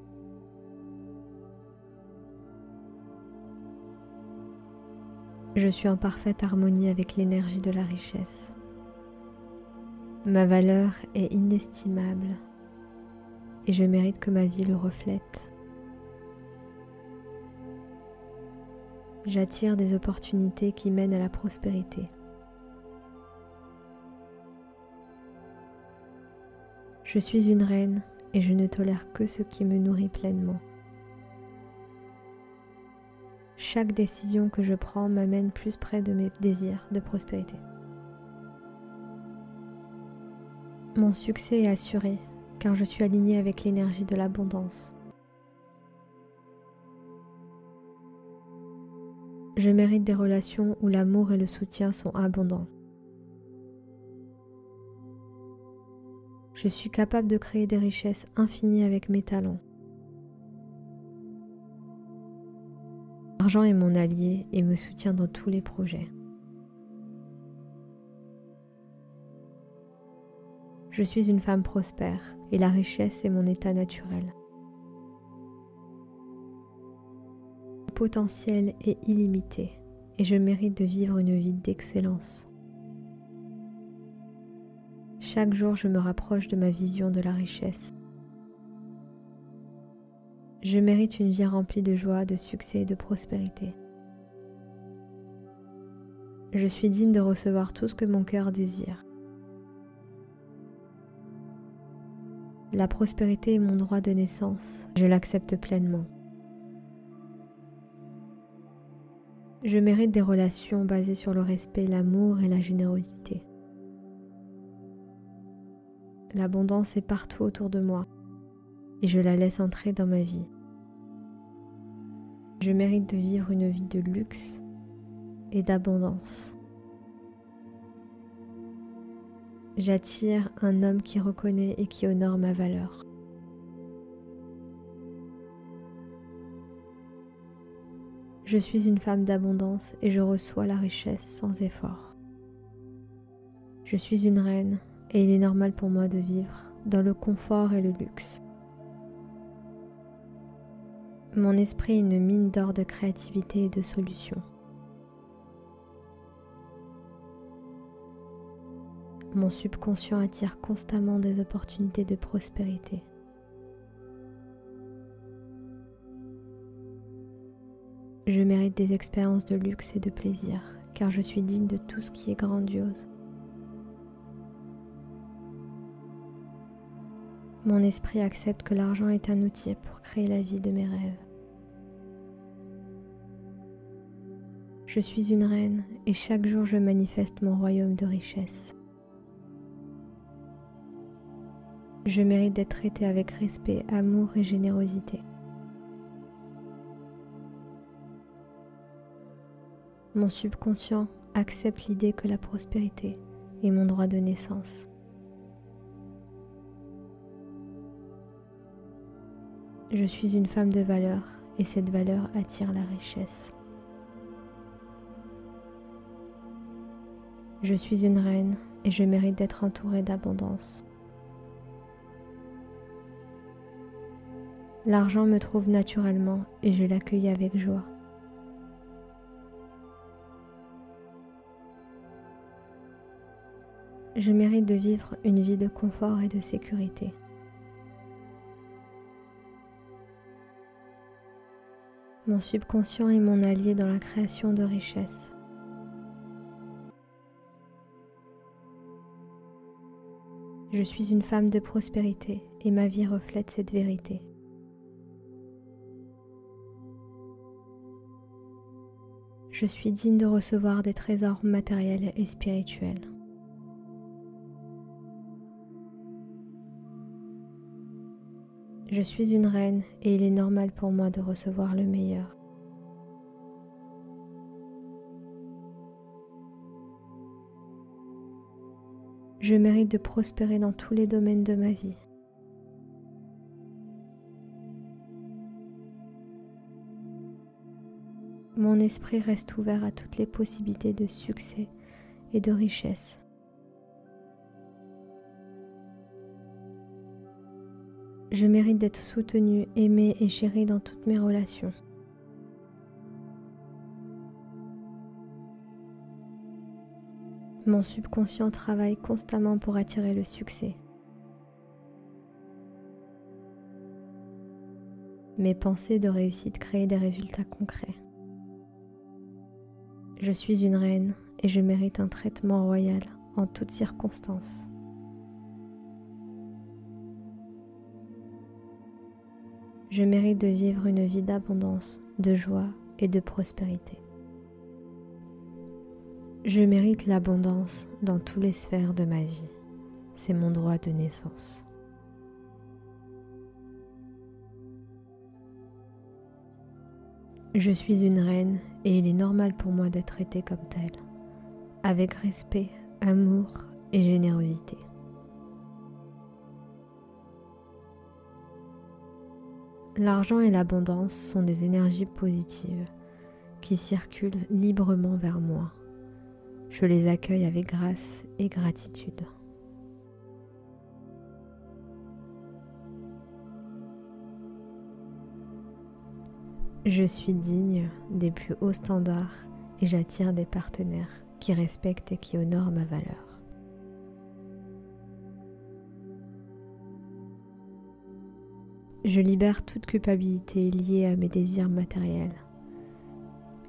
Je suis en parfaite harmonie avec l'énergie de la richesse. Ma valeur est inestimable et je mérite que ma vie le reflète. J'attire des opportunités qui mènent à la prospérité. Je suis une reine et je ne tolère que ce qui me nourrit pleinement. Chaque décision que je prends m'amène plus près de mes désirs de prospérité. Mon succès est assuré car je suis alignée avec l'énergie de l'abondance. Je mérite des relations où l'amour et le soutien sont abondants. Je suis capable de créer des richesses infinies avec mes talents. L'argent est mon allié et me soutient dans tous les projets. Je suis une femme prospère et la richesse est mon état naturel. Mon potentiel est illimité et je mérite de vivre une vie d'excellence. Chaque jour, je me rapproche de ma vision de la richesse. Je mérite une vie remplie de joie, de succès et de prospérité. Je suis digne de recevoir tout ce que mon cœur désire. La prospérité est mon droit de naissance, je l'accepte pleinement. Je mérite des relations basées sur le respect, l'amour et la générosité. L'abondance est partout autour de moi et je la laisse entrer dans ma vie. Je mérite de vivre une vie de luxe et d'abondance. J'attire un homme qui reconnaît et qui honore ma valeur. Je suis une femme d'abondance et je reçois la richesse sans effort. Je suis une reine et il est normal pour moi de vivre dans le confort et le luxe. Mon esprit est une mine d'or de créativité et de solutions. Mon subconscient attire constamment des opportunités de prospérité. Je mérite des expériences de luxe et de plaisir, car je suis digne de tout ce qui est grandiose. Mon esprit accepte que l'argent est un outil pour créer la vie de mes rêves. Je suis une reine et chaque jour je manifeste mon royaume de richesse. Je mérite d'être traitée avec respect, amour et générosité. Mon subconscient accepte l'idée que la prospérité est mon droit de naissance. Je suis une femme de valeur et cette valeur attire la richesse. Je suis une reine et je mérite d'être entourée d'abondance. L'argent me trouve naturellement et je l'accueille avec joie. Je mérite de vivre une vie de confort et de sécurité. Mon subconscient est mon allié dans la création de richesses. Je suis une femme de prospérité et ma vie reflète cette vérité. Je suis digne de recevoir des trésors matériels et spirituels. Je suis une reine et il est normal pour moi de recevoir le meilleur. Je mérite de prospérer dans tous les domaines de ma vie. Mon esprit reste ouvert à toutes les possibilités de succès et de richesse. Je mérite d'être soutenue, aimée et chérie dans toutes mes relations. Mon subconscient travaille constamment pour attirer le succès. Mes pensées de réussite créent des résultats concrets. Je suis une reine et je mérite un traitement royal en toutes circonstances. Je mérite de vivre une vie d'abondance, de joie et de prospérité. Je mérite l'abondance dans toutes les sphères de ma vie. C'est mon droit de naissance. Je suis une reine et il est normal pour moi d'être traitée comme telle, avec respect, amour et générosité. L'argent et l'abondance sont des énergies positives qui circulent librement vers moi. Je les accueille avec grâce et gratitude. Je suis digne des plus hauts standards et j'attire des partenaires qui respectent et qui honorent ma valeur. Je libère toute culpabilité liée à mes désirs matériels.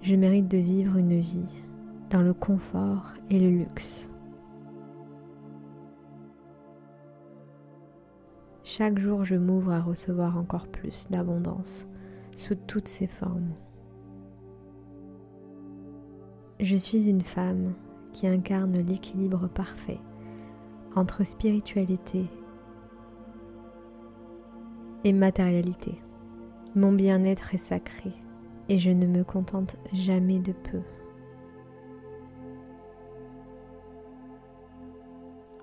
Je mérite de vivre une vie dans le confort et le luxe. Chaque jour, je m'ouvre à recevoir encore plus d'abondance sous toutes ses formes. Je suis une femme qui incarne l'équilibre parfait entre spiritualité et matérialité. Mon bien-être est sacré et je ne me contente jamais de peu.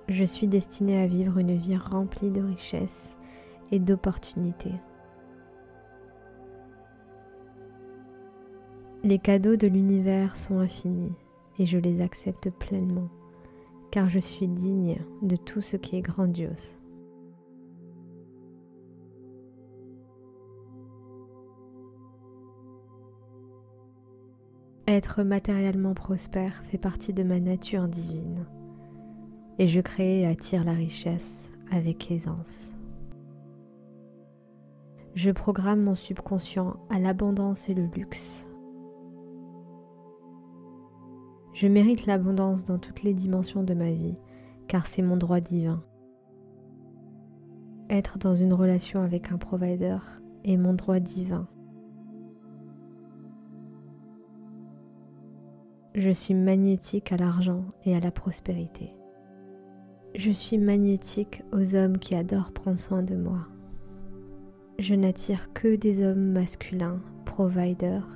Je suis destinée à vivre une vie remplie de richesses et d'opportunités. Les cadeaux de l'univers sont infinis et je les accepte pleinement, car je suis digne de tout ce qui est grandiose. Être matériellement prospère fait partie de ma nature divine, et je crée et attire la richesse avec aisance. Je programme mon subconscient à l'abondance et le luxe. Je mérite l'abondance dans toutes les dimensions de ma vie, car c'est mon droit divin. Être dans une relation avec un provider est mon droit divin. Je suis magnétique à l'argent et à la prospérité. Je suis magnétique aux hommes qui adorent prendre soin de moi. Je n'attire que des hommes masculins, providers,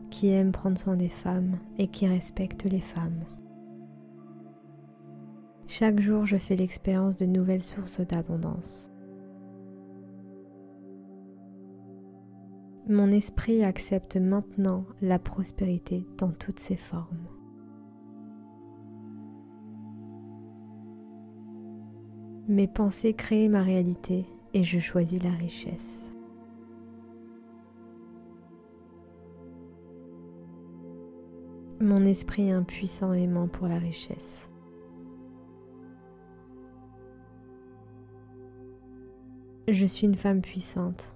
qui aiment prendre soin des femmes et qui respectent les femmes. Chaque jour, je fais l'expérience de nouvelles sources d'abondance. Mon esprit accepte maintenant la prospérité dans toutes ses formes. Mes pensées créent ma réalité et je choisis la richesse. Mon esprit est un puissant aimant pour la richesse. Je suis une femme puissante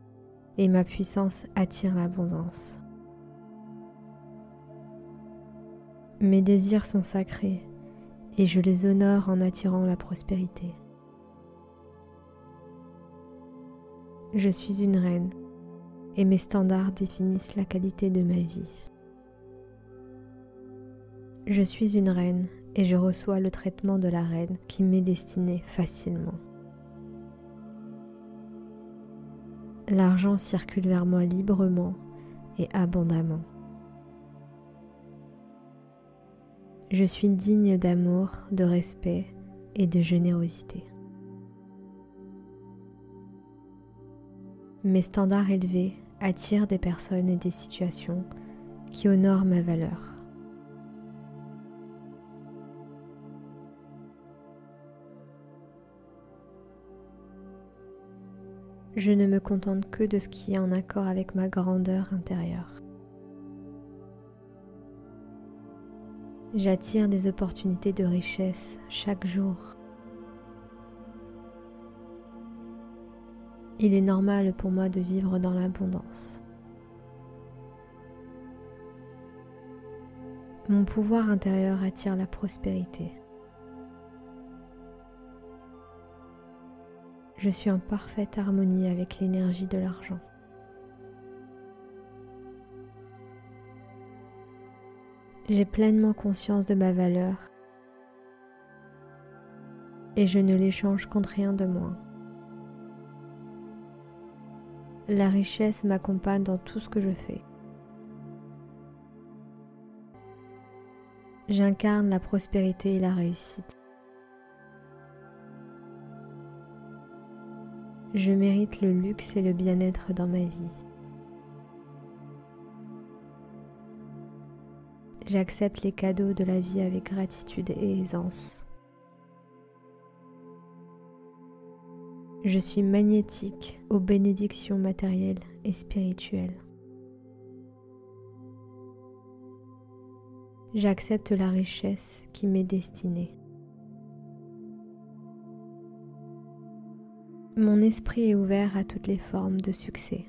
et ma puissance attire l'abondance. Mes désirs sont sacrés et je les honore en attirant la prospérité. Je suis une reine et mes standards définissent la qualité de ma vie. Je suis une reine et je reçois le traitement de la reine qui m'est destiné facilement. L'argent circule vers moi librement et abondamment. Je suis digne d'amour, de respect et de générosité. Mes standards élevés attirent des personnes et des situations qui honorent ma valeur. Je ne me contente que de ce qui est en accord avec ma grandeur intérieure. J'attire des opportunités de richesse chaque jour. Il est normal pour moi de vivre dans l'abondance. Mon pouvoir intérieur attire la prospérité. Je suis en parfaite harmonie avec l'énergie de l'argent. J'ai pleinement conscience de ma valeur et je ne l'échange contre rien de moins. La richesse m'accompagne dans tout ce que je fais. J'incarne la prospérité et la réussite. Je mérite le luxe et le bien-être dans ma vie. J'accepte les cadeaux de la vie avec gratitude et aisance. Je suis magnétique aux bénédictions matérielles et spirituelles. J'accepte la richesse qui m'est destinée. Mon esprit est ouvert à toutes les formes de succès.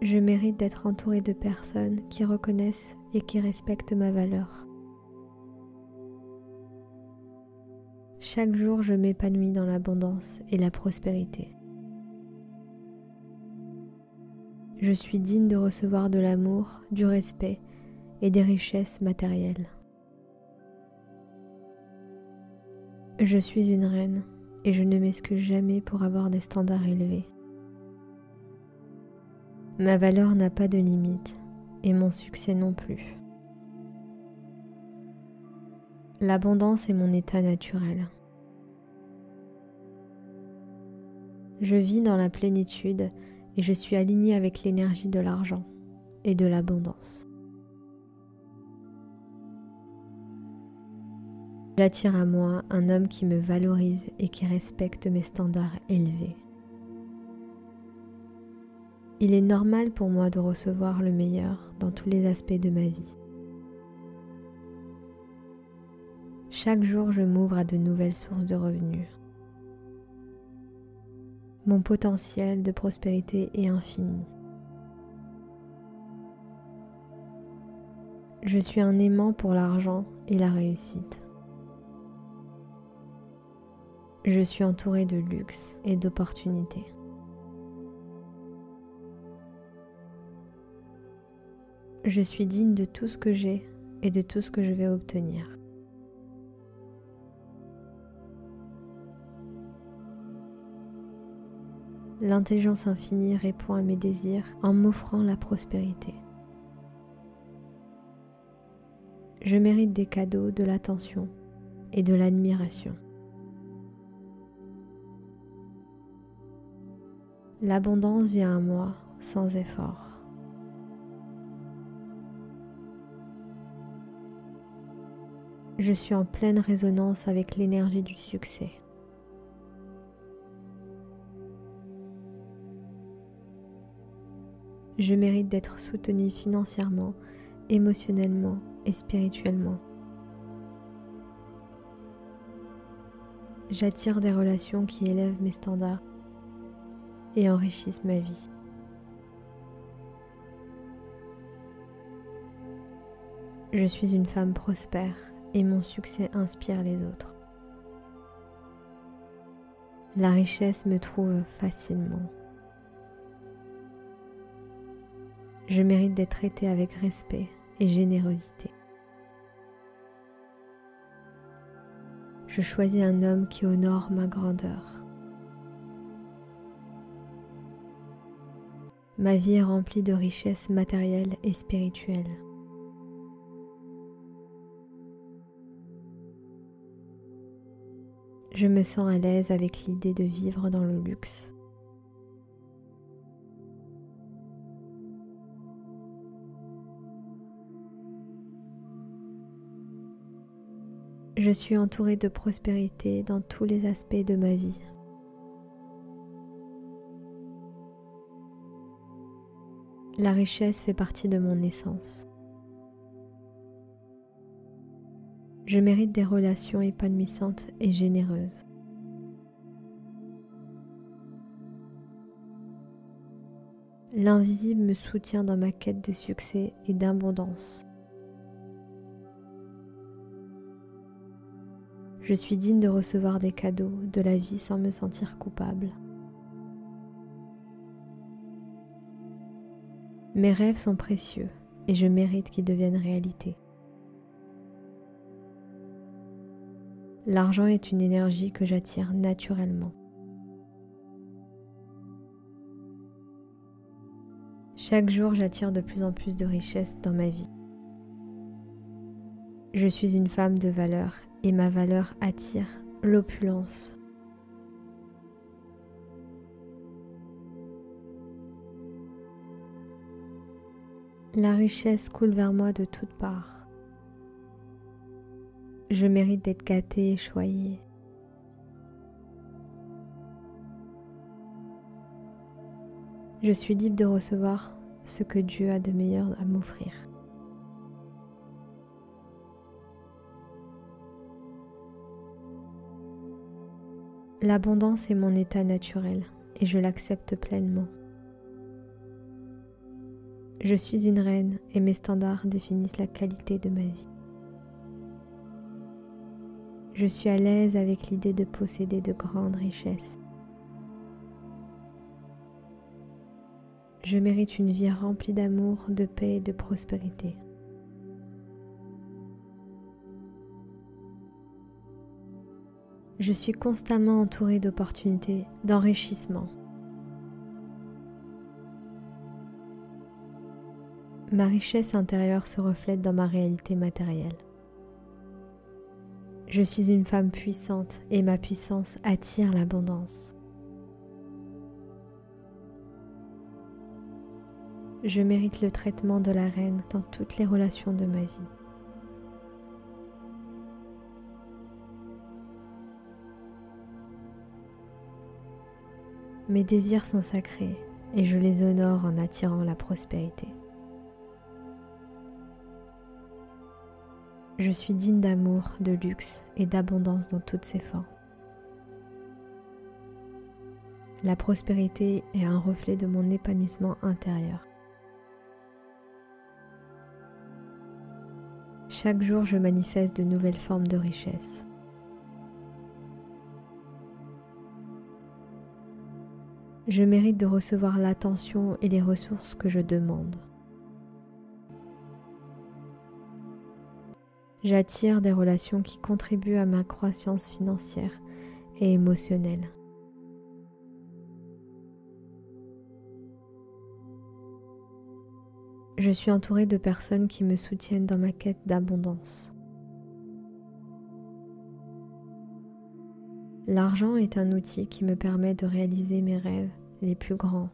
Je mérite d'être entourée de personnes qui reconnaissent et qui respectent ma valeur. Chaque jour, je m'épanouis dans l'abondance et la prospérité. Je suis digne de recevoir de l'amour, du respect et des richesses matérielles. Je suis une reine et je ne m'excuse jamais pour avoir des standards élevés. Ma valeur n'a pas de limite et mon succès non plus. L'abondance est mon état naturel. Je vis dans la plénitude et je suis alignée avec l'énergie de l'argent et de l'abondance. J'attire à moi un homme qui me valorise et qui respecte mes standards élevés. Il est normal pour moi de recevoir le meilleur dans tous les aspects de ma vie. Chaque jour, je m'ouvre à de nouvelles sources de revenus. Mon potentiel de prospérité est infini. Je suis un aimant pour l'argent et la réussite. Je suis entourée de luxe et d'opportunités. Je suis digne de tout ce que j'ai et de tout ce que je vais obtenir. L'intelligence infinie répond à mes désirs en m'offrant la prospérité. Je mérite des cadeaux, de l'attention et de l'admiration. L'abondance vient à moi sans effort. Je suis en pleine résonance avec l'énergie du succès. Je mérite d'être soutenue financièrement, émotionnellement et spirituellement. J'attire des relations qui élèvent mes standards et enrichissent ma vie. Je suis une femme prospère et mon succès inspire les autres. La richesse me trouve facilement. Je mérite d'être traitée avec respect et générosité. Je choisis un homme qui honore ma grandeur. Ma vie est remplie de richesses matérielles et spirituelles. Je me sens à l'aise avec l'idée de vivre dans le luxe. Je suis entourée de prospérité dans tous les aspects de ma vie. La richesse fait partie de mon essence. Je mérite des relations épanouissantes et généreuses. L'invisible me soutient dans ma quête de succès et d'abondance. Je suis digne de recevoir des cadeaux de la vie sans me sentir coupable. Mes rêves sont précieux et je mérite qu'ils deviennent réalité. L'argent est une énergie que j'attire naturellement. Chaque jour, j'attire de plus en plus de richesses dans ma vie. Je suis une femme de valeur et ma valeur attire l'opulence. La richesse coule vers moi de toutes parts. Je mérite d'être gâtée et choyée. Je suis libre de recevoir ce que Dieu a de meilleur à m'offrir. L'abondance est mon état naturel et je l'accepte pleinement. Je suis une reine et mes standards définissent la qualité de ma vie. Je suis à l'aise avec l'idée de posséder de grandes richesses. Je mérite une vie remplie d'amour, de paix et de prospérité. Je suis constamment entourée d'opportunités, d'enrichissement. Ma richesse intérieure se reflète dans ma réalité matérielle. Je suis une femme puissante et ma puissance attire l'abondance. Je mérite le traitement de la reine dans toutes les relations de ma vie. Mes désirs sont sacrés et je les honore en attirant la prospérité. Je suis digne d'amour, de luxe et d'abondance dans toutes ses formes. La prospérité est un reflet de mon épanouissement intérieur. Chaque jour, je manifeste de nouvelles formes de richesse. Je mérite de recevoir l'attention et les ressources que je demande. J'attire des relations qui contribuent à ma croissance financière et émotionnelle. Je suis entourée de personnes qui me soutiennent dans ma quête d'abondance. L'argent est un outil qui me permet de réaliser mes rêves les plus grands.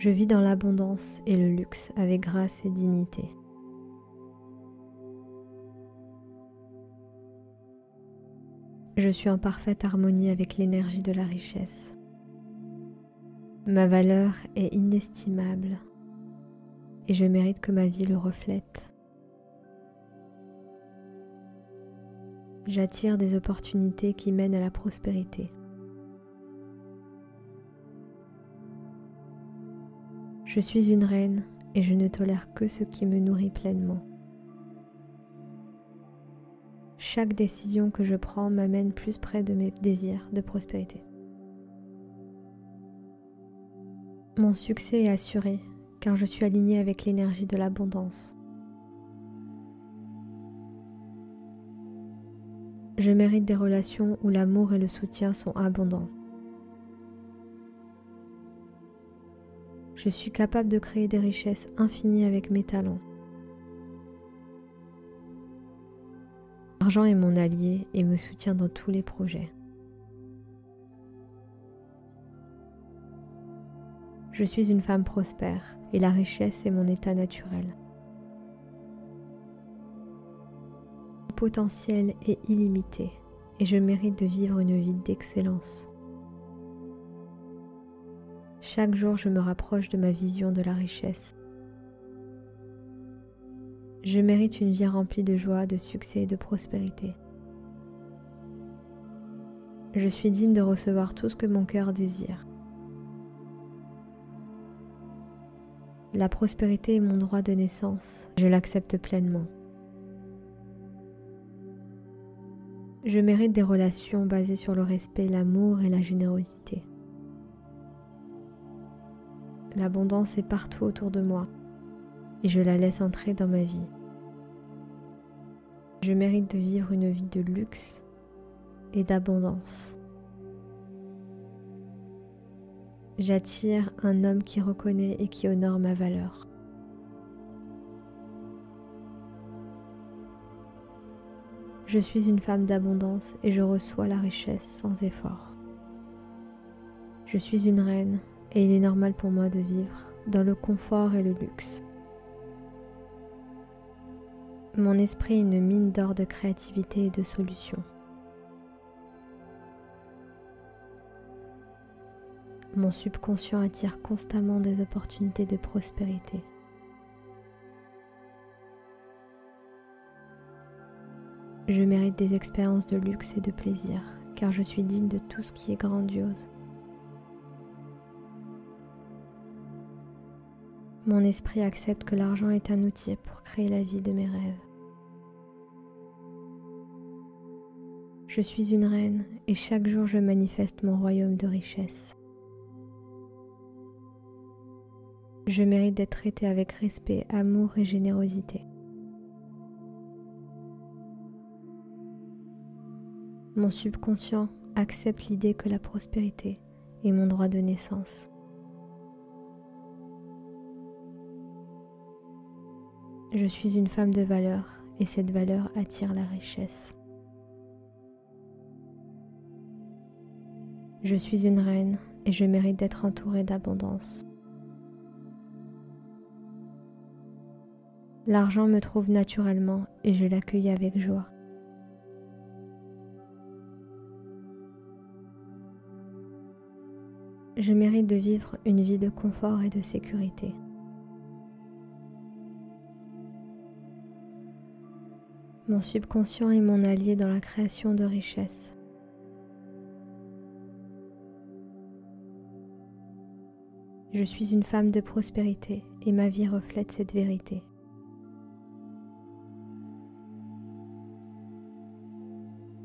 Je vis dans l'abondance et le luxe avec grâce et dignité. Je suis en parfaite harmonie avec l'énergie de la richesse. Ma valeur est inestimable et je mérite que ma vie le reflète. J'attire des opportunités qui mènent à la prospérité. Je suis une reine et je ne tolère que ce qui me nourrit pleinement. Chaque décision que je prends m'amène plus près de mes désirs de prospérité. Mon succès est assuré car je suis alignée avec l'énergie de l'abondance. Je mérite des relations où l'amour et le soutien sont abondants. Je suis capable de créer des richesses infinies avec mes talents. L'argent est mon allié et me soutient dans tous les projets. Je suis une femme prospère et la richesse est mon état naturel. Mon potentiel est illimité et je mérite de vivre une vie d'excellence. Chaque jour, je me rapproche de ma vision de la richesse. Je mérite une vie remplie de joie, de succès et de prospérité. Je suis digne de recevoir tout ce que mon cœur désire. La prospérité est mon droit de naissance, je l'accepte pleinement. Je mérite des relations basées sur le respect, l'amour et la générosité. L'abondance est partout autour de moi et je la laisse entrer dans ma vie. Je mérite de vivre une vie de luxe et d'abondance. J'attire un homme qui reconnaît et qui honore ma valeur. Je suis une femme d'abondance et je reçois la richesse sans effort. Je suis une reine et il est normal pour moi de vivre dans le confort et le luxe. Mon esprit est une mine d'or de créativité et de solutions. Mon subconscient attire constamment des opportunités de prospérité. Je mérite des expériences de luxe et de plaisir, car je suis digne de tout ce qui est grandiose. Mon esprit accepte que l'argent est un outil pour créer la vie de mes rêves. Je suis une reine et chaque jour je manifeste mon royaume de richesse. Je mérite d'être traitée avec respect, amour et générosité. Mon subconscient accepte l'idée que la prospérité est mon droit de naissance. Je suis une femme de valeur et cette valeur attire la richesse. Je suis une reine et je mérite d'être entourée d'abondance. L'argent me trouve naturellement et je l'accueille avec joie. Je mérite de vivre une vie de confort et de sécurité. Mon subconscient est mon allié dans la création de richesses. Je suis une femme de prospérité et ma vie reflète cette vérité.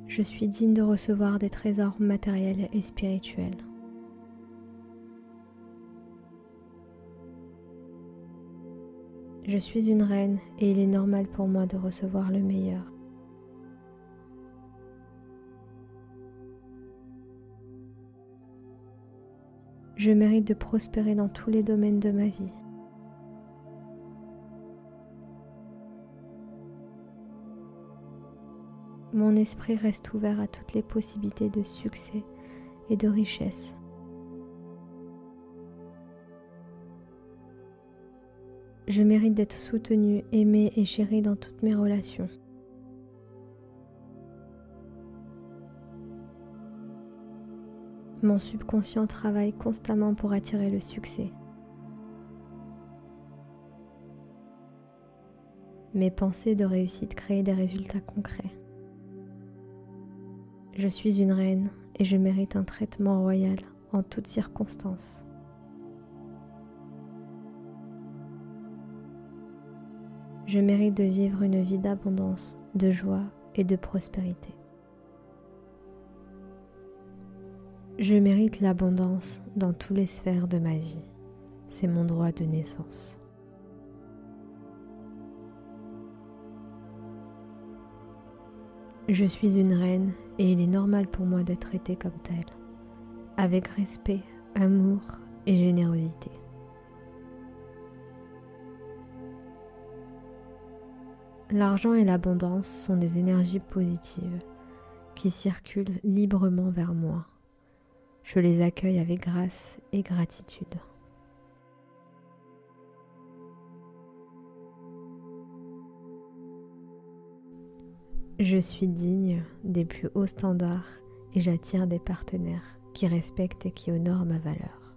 Je suis digne de recevoir des trésors matériels et spirituels. Je suis une reine et il est normal pour moi de recevoir le meilleur. Je mérite de prospérer dans tous les domaines de ma vie. Mon esprit reste ouvert à toutes les possibilités de succès et de richesse. Je mérite d'être soutenue, aimée et chérie dans toutes mes relations. Mon subconscient travaille constamment pour attirer le succès. Mes pensées de réussite créent des résultats concrets. Je suis une reine et je mérite un traitement royal en toutes circonstances. Je mérite de vivre une vie d'abondance, de joie et de prospérité. Je mérite l'abondance dans toutes les sphères de ma vie. C'est mon droit de naissance. Je suis une reine et il est normal pour moi d'être traitée comme telle, avec respect, amour et générosité. L'argent et l'abondance sont des énergies positives qui circulent librement vers moi. Je les accueille avec grâce et gratitude. Je suis digne des plus hauts standards et j'attire des partenaires qui respectent et qui honorent ma valeur.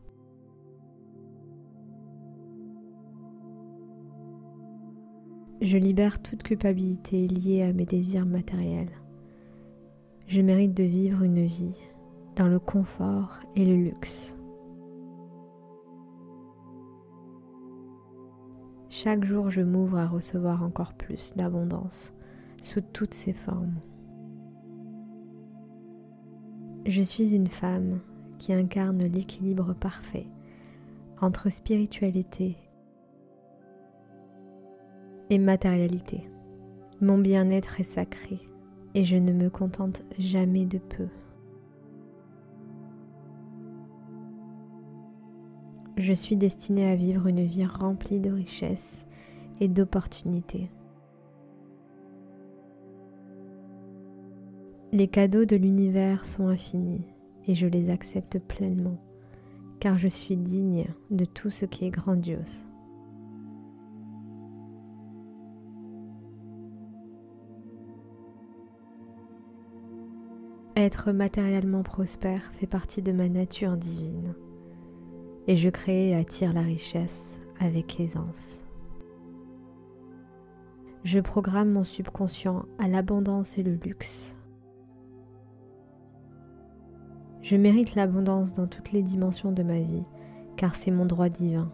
Je libère toute culpabilité liée à mes désirs matériels. Je mérite de vivre une vie dans le confort et le luxe. Chaque jour, je m'ouvre à recevoir encore plus d'abondance sous toutes ses formes. Je suis une femme qui incarne l'équilibre parfait entre spiritualité et matérialité. Mon bien-être est sacré et je ne me contente jamais de peu. Je suis destinée à vivre une vie remplie de richesses et d'opportunités. Les cadeaux de l'univers sont infinis et je les accepte pleinement, car je suis digne de tout ce qui est grandiose. Être matériellement prospère fait partie de ma nature divine, et je crée et attire la richesse avec aisance. Je programme mon subconscient à l'abondance et le luxe. Je mérite l'abondance dans toutes les dimensions de ma vie, car c'est mon droit divin.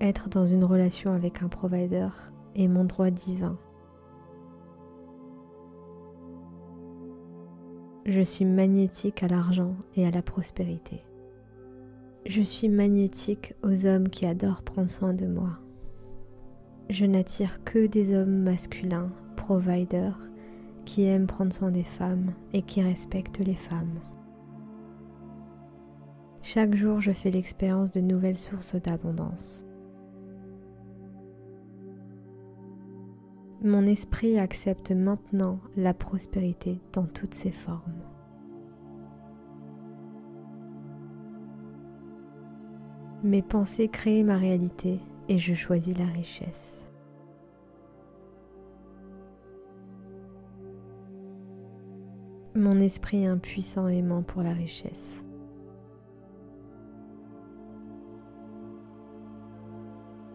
Être dans une relation avec un provider est mon droit divin. Je suis magnétique à l'argent et à la prospérité. Je suis magnétique aux hommes qui adorent prendre soin de moi. Je n'attire que des hommes masculins, providers, qui aiment prendre soin des femmes et qui respectent les femmes. Chaque jour, je fais l'expérience de nouvelles sources d'abondance. Mon esprit accepte maintenant la prospérité dans toutes ses formes. Mes pensées créent ma réalité et je choisis la richesse. Mon esprit est un puissant aimant pour la richesse.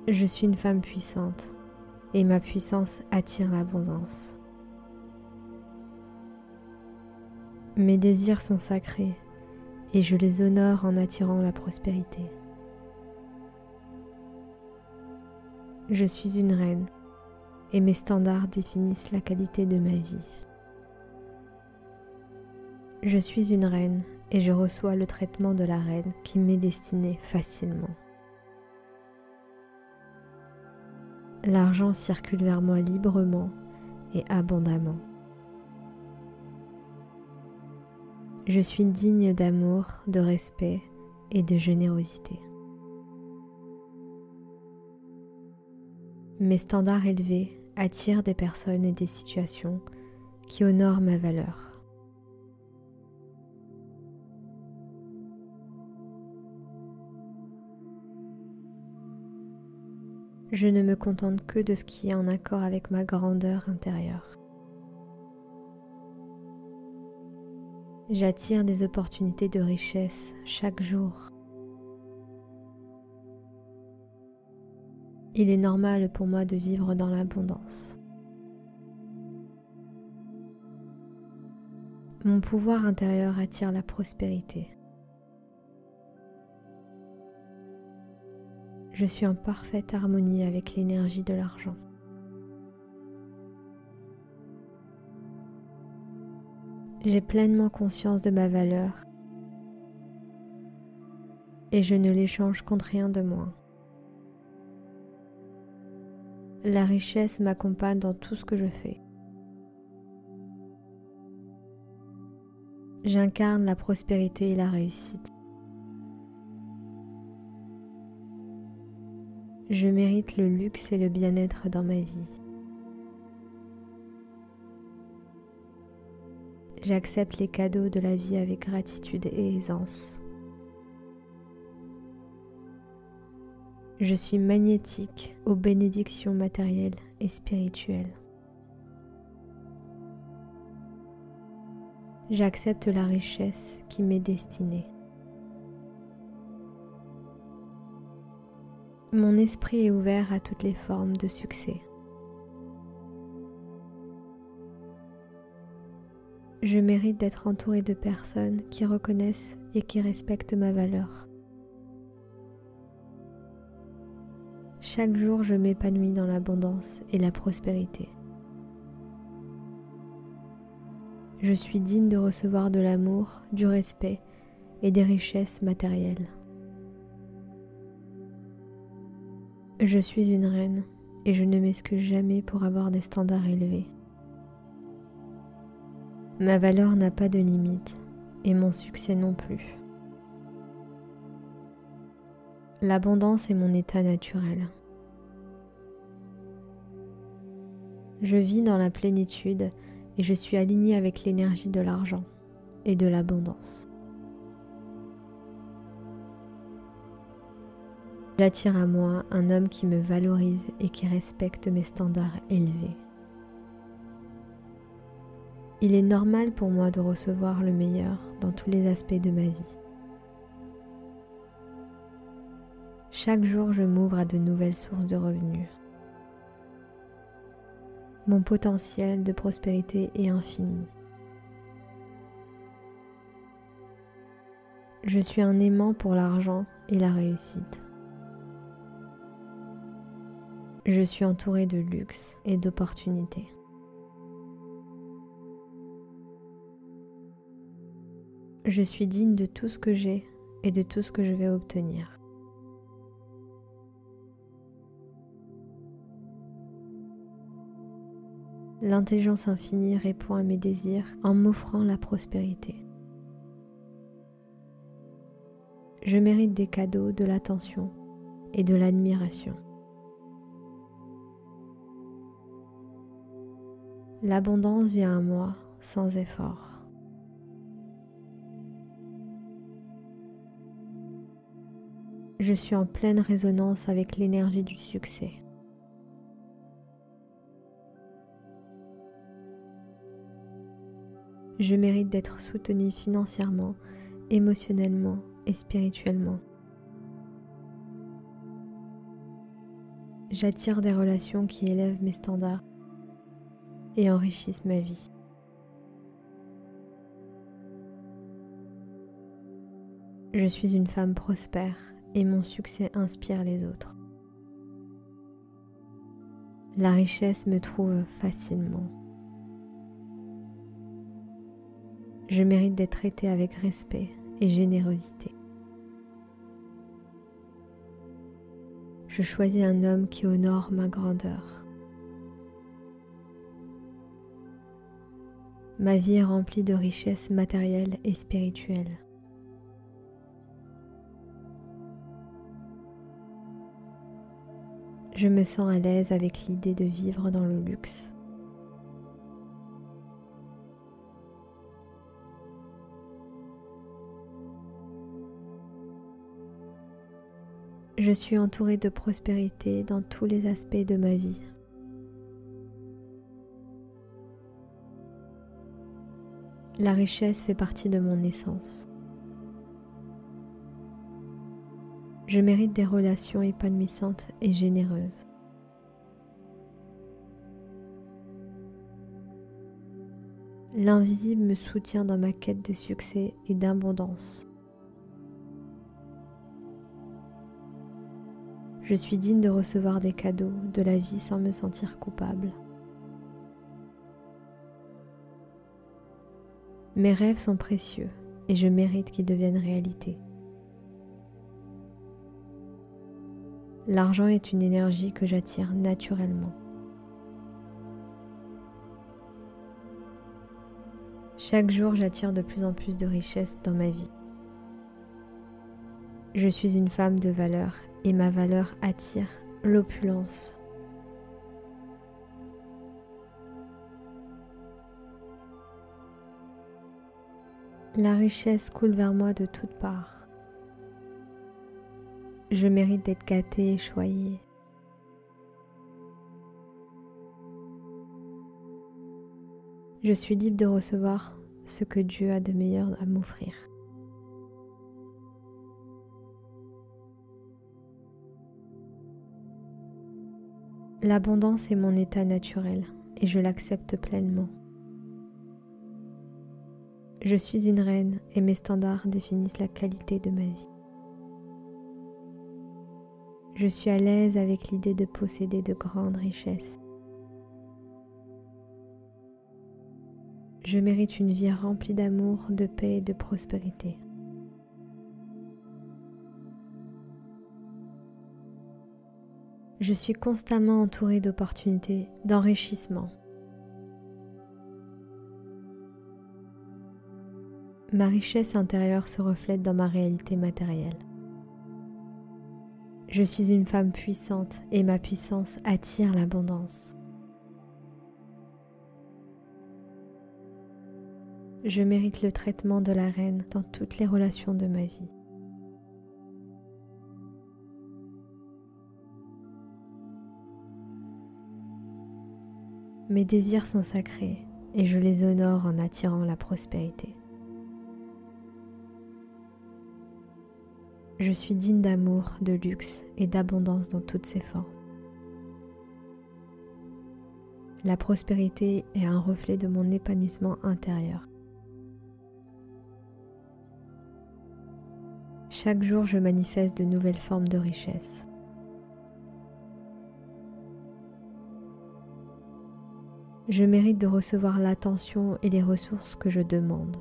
Je suis une femme puissante et ma puissance attire l'abondance. Mes désirs sont sacrés et je les honore en attirant la prospérité. Je suis une reine et mes standards définissent la qualité de ma vie. Je suis une reine et je reçois le traitement de la reine qui m'est destiné facilement. L'argent circule vers moi librement et abondamment. Je suis digne d'amour, de respect et de générosité. Mes standards élevés attirent des personnes et des situations qui honorent ma valeur. Je ne me contente que de ce qui est en accord avec ma grandeur intérieure. J'attire des opportunités de richesse chaque jour. Il est normal pour moi de vivre dans l'abondance. Mon pouvoir intérieur attire la prospérité. Je suis en parfaite harmonie avec l'énergie de l'argent. J'ai pleinement conscience de ma valeur et je ne l'échange contre rien de moins. La richesse m'accompagne dans tout ce que je fais. J'incarne la prospérité et la réussite. Je mérite le luxe et le bien-être dans ma vie. J'accepte les cadeaux de la vie avec gratitude et aisance. Je suis magnétique aux bénédictions matérielles et spirituelles. J'accepte la richesse qui m'est destinée. Mon esprit est ouvert à toutes les formes de succès. Je mérite d'être entourée de personnes qui reconnaissent et qui respectent ma valeur. Chaque jour, je m'épanouis dans l'abondance et la prospérité. Je suis digne de recevoir de l'amour, du respect et des richesses matérielles. Je suis une reine et je ne m'excuse jamais pour avoir des standards élevés. Ma valeur n'a pas de limite et mon succès non plus. L'abondance est mon état naturel. Je vis dans la plénitude et je suis alignée avec l'énergie de l'argent et de l'abondance. J'attire à moi un homme qui me valorise et qui respecte mes standards élevés. Il est normal pour moi de recevoir le meilleur dans tous les aspects de ma vie. Chaque jour, je m'ouvre à de nouvelles sources de revenus. Mon potentiel de prospérité est infini. Je suis un aimant pour l'argent et la réussite. Je suis entourée de luxe et d'opportunités. Je suis digne de tout ce que j'ai et de tout ce que je vais obtenir. L'intelligence infinie répond à mes désirs en m'offrant la prospérité. Je mérite des cadeaux, de l'attention et de l'admiration. L'abondance vient à moi sans effort. Je suis en pleine résonance avec l'énergie du succès. Je mérite d'être soutenue financièrement, émotionnellement et spirituellement. J'attire des relations qui élèvent mes standards et enrichissent ma vie. Je suis une femme prospère et mon succès inspire les autres. La richesse me trouve facilement. Je mérite d'être traitée avec respect et générosité. Je choisis un homme qui honore ma grandeur. Ma vie est remplie de richesses matérielles et spirituelles. Je me sens à l'aise avec l'idée de vivre dans le luxe. Je suis entourée de prospérité dans tous les aspects de ma vie. La richesse fait partie de mon essence. Je mérite des relations épanouissantes et généreuses. L'invisible me soutient dans ma quête de succès et d'abondance. Je suis digne de recevoir des cadeaux de la vie sans me sentir coupable. Mes rêves sont précieux et je mérite qu'ils deviennent réalité. L'argent est une énergie que j'attire naturellement. Chaque jour, j'attire de plus en plus de richesses dans ma vie. Je suis une femme de valeur et ma valeur attire l'opulence. La richesse coule vers moi de toutes parts. Je mérite d'être gâtée et choyée. Je suis libre de recevoir ce que Dieu a de meilleur à m'offrir. L'abondance est mon état naturel et je l'accepte pleinement. Je suis une reine et mes standards définissent la qualité de ma vie. Je suis à l'aise avec l'idée de posséder de grandes richesses. Je mérite une vie remplie d'amour, de paix et de prospérité. Je suis constamment entourée d'opportunités, d'enrichissement. Ma richesse intérieure se reflète dans ma réalité matérielle. Je suis une femme puissante et ma puissance attire l'abondance. Je mérite le traitement de la reine dans toutes les relations de ma vie. Mes désirs sont sacrés et je les honore en attirant la prospérité. Je suis digne d'amour, de luxe et d'abondance dans toutes ses formes. La prospérité est un reflet de mon épanouissement intérieur. Chaque jour, je manifeste de nouvelles formes de richesse. Je mérite de recevoir l'attention et les ressources que je demande.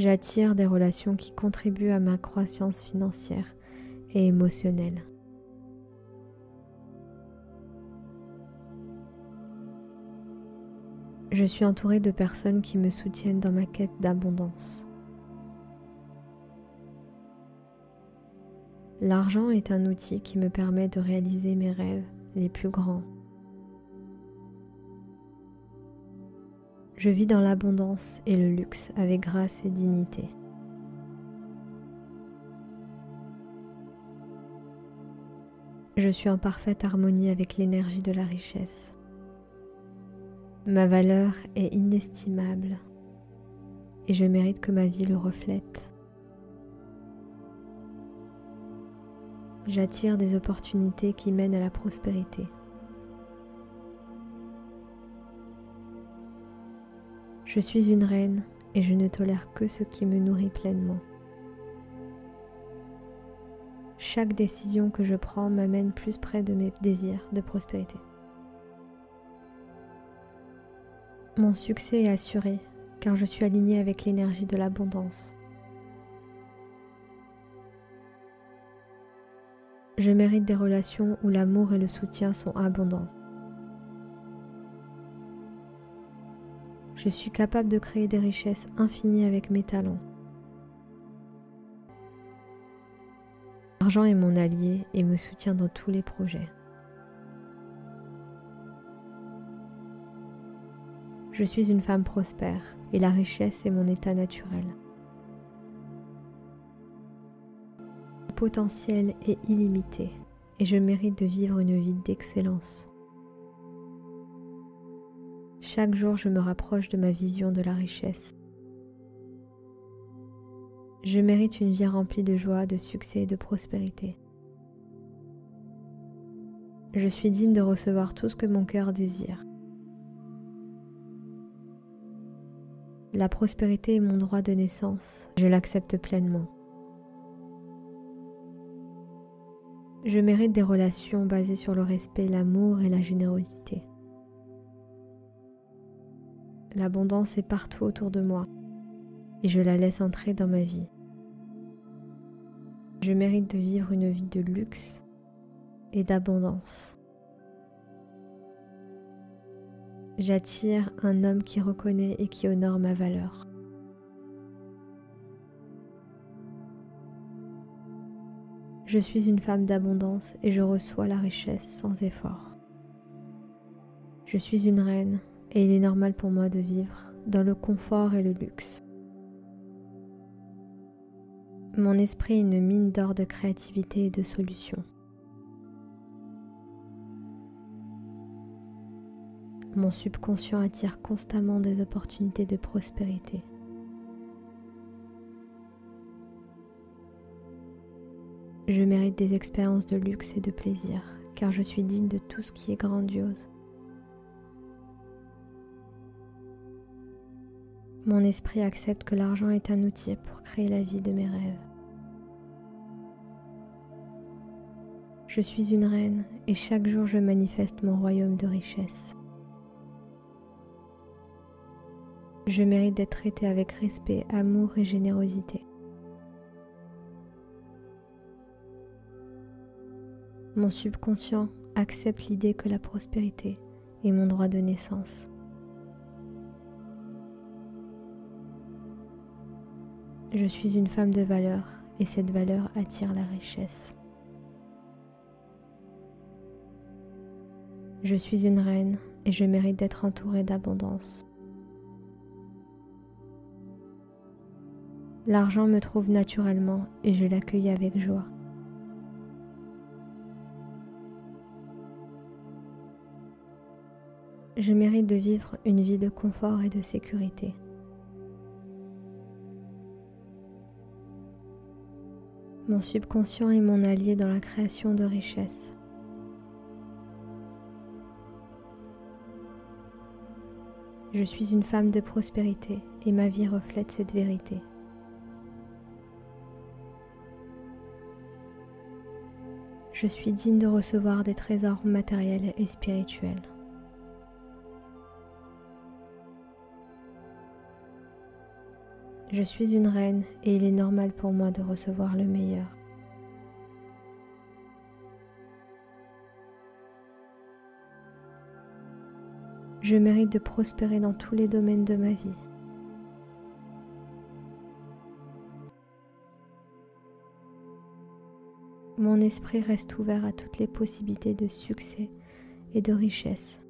J'attire des relations qui contribuent à ma croissance financière et émotionnelle. Je suis entourée de personnes qui me soutiennent dans ma quête d'abondance. L'argent est un outil qui me permet de réaliser mes rêves les plus grands. Je vis dans l'abondance et le luxe avec grâce et dignité. Je suis en parfaite harmonie avec l'énergie de la richesse. Ma valeur est inestimable et je mérite que ma vie le reflète. J'attire des opportunités qui mènent à la prospérité. Je suis une reine et je ne tolère que ce qui me nourrit pleinement. Chaque décision que je prends m'amène plus près de mes désirs de prospérité. Mon succès est assuré car je suis alignée avec l'énergie de l'abondance. Je mérite des relations où l'amour et le soutien sont abondants. Je suis capable de créer des richesses infinies avec mes talents. L'argent est mon allié et me soutient dans tous les projets. Je suis une femme prospère et la richesse est mon état naturel. Mon potentiel est illimité et je mérite de vivre une vie d'excellence. Chaque jour, je me rapproche de ma vision de la richesse. Je mérite une vie remplie de joie, de succès et de prospérité. Je suis digne de recevoir tout ce que mon cœur désire. La prospérité est mon droit de naissance, je l'accepte pleinement. Je mérite des relations basées sur le respect, l'amour et la générosité. L'abondance est partout autour de moi et je la laisse entrer dans ma vie. Je mérite de vivre une vie de luxe et d'abondance. J'attire un homme qui reconnaît et qui honore ma valeur. Je suis une femme d'abondance et je reçois la richesse sans effort. Je suis une reine et il est normal pour moi de vivre dans le confort et le luxe. Mon esprit est une mine d'or de créativité et de solutions. Mon subconscient attire constamment des opportunités de prospérité. Je mérite des expériences de luxe et de plaisir, car je suis digne de tout ce qui est grandiose. Mon esprit accepte que l'argent est un outil pour créer la vie de mes rêves. Je suis une reine et chaque jour je manifeste mon royaume de richesse. Je mérite d'être traitée avec respect, amour et générosité. Mon subconscient accepte l'idée que la prospérité est mon droit de naissance. Je suis une femme de valeur et cette valeur attire la richesse. Je suis une reine et je mérite d'être entourée d'abondance. L'argent me trouve naturellement et je l'accueille avec joie. Je mérite de vivre une vie de confort et de sécurité. Mon subconscient est mon allié dans la création de richesses. Je suis une femme de prospérité et ma vie reflète cette vérité. Je suis digne de recevoir des trésors matériels et spirituels. Je suis une reine et il est normal pour moi de recevoir le meilleur. Je mérite de prospérer dans tous les domaines de ma vie. Mon esprit reste ouvert à toutes les possibilités de succès et de richesse.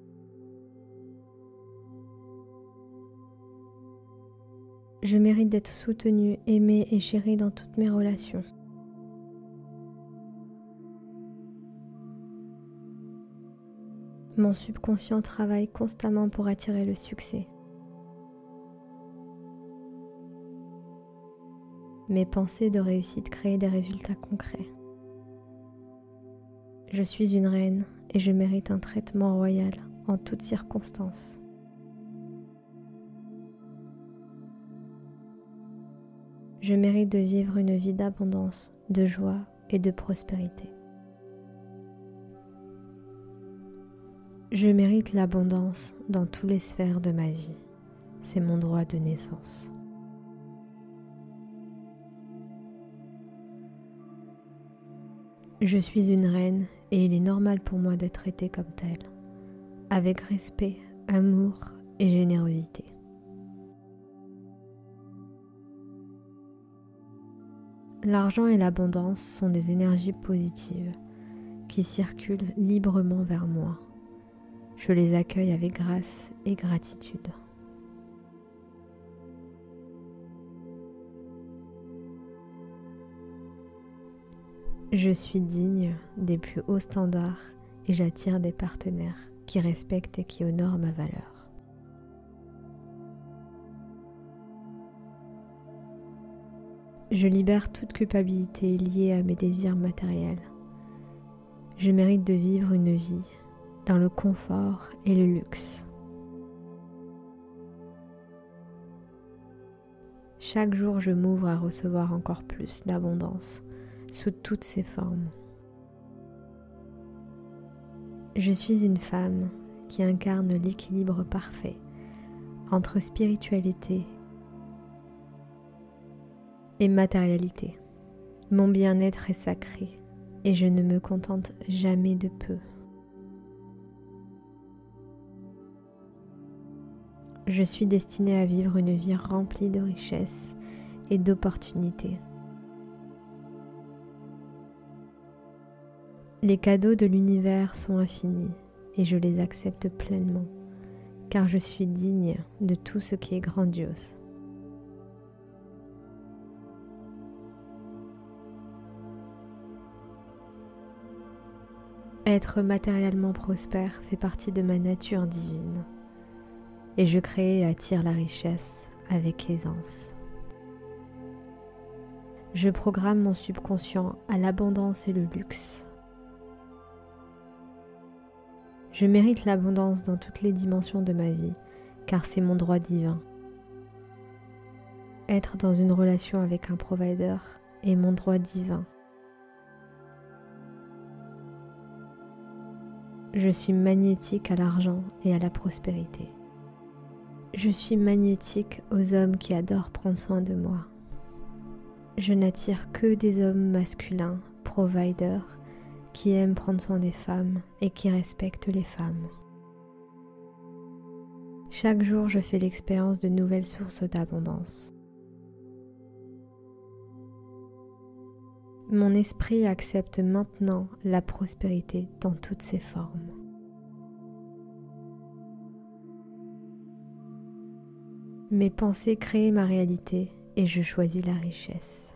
Je mérite d'être soutenue, aimée et chérie dans toutes mes relations. Mon subconscient travaille constamment pour attirer le succès. Mes pensées de réussite créent des résultats concrets. Je suis une reine et je mérite un traitement royal en toutes circonstances. Je mérite de vivre une vie d'abondance, de joie et de prospérité. Je mérite l'abondance dans toutes les sphères de ma vie. C'est mon droit de naissance. Je suis une reine et il est normal pour moi d'être traitée comme telle, avec respect, amour et générosité. L'argent et l'abondance sont des énergies positives qui circulent librement vers moi. Je les accueille avec grâce et gratitude. Je suis digne des plus hauts standards et j'attire des partenaires qui respectent et qui honorent ma valeur. Je libère toute culpabilité liée à mes désirs matériels. Je mérite de vivre une vie dans le confort et le luxe. Chaque jour, je m'ouvre à recevoir encore plus d'abondance sous toutes ses formes. Je suis une femme qui incarne l'équilibre parfait entre spiritualité et matérialité. Mon bien-être est sacré et je ne me contente jamais de peu. Je suis destinée à vivre une vie remplie de richesses et d'opportunités. Les cadeaux de l'univers sont infinis et je les accepte pleinement, car je suis digne de tout ce qui est grandiose. Être matériellement prospère fait partie de ma nature divine, et je crée et attire la richesse avec aisance. Je programme mon subconscient à l'abondance et le luxe. Je mérite l'abondance dans toutes les dimensions de ma vie, car c'est mon droit divin. Être dans une relation avec un provider est mon droit divin. Je suis magnétique à l'argent et à la prospérité. Je suis magnétique aux hommes qui adorent prendre soin de moi. Je n'attire que des hommes masculins, providers, qui aiment prendre soin des femmes et qui respectent les femmes. Chaque jour, je fais l'expérience de nouvelles sources d'abondance. Mon esprit accepte maintenant la prospérité dans toutes ses formes. Mes pensées créent ma réalité et je choisis la richesse.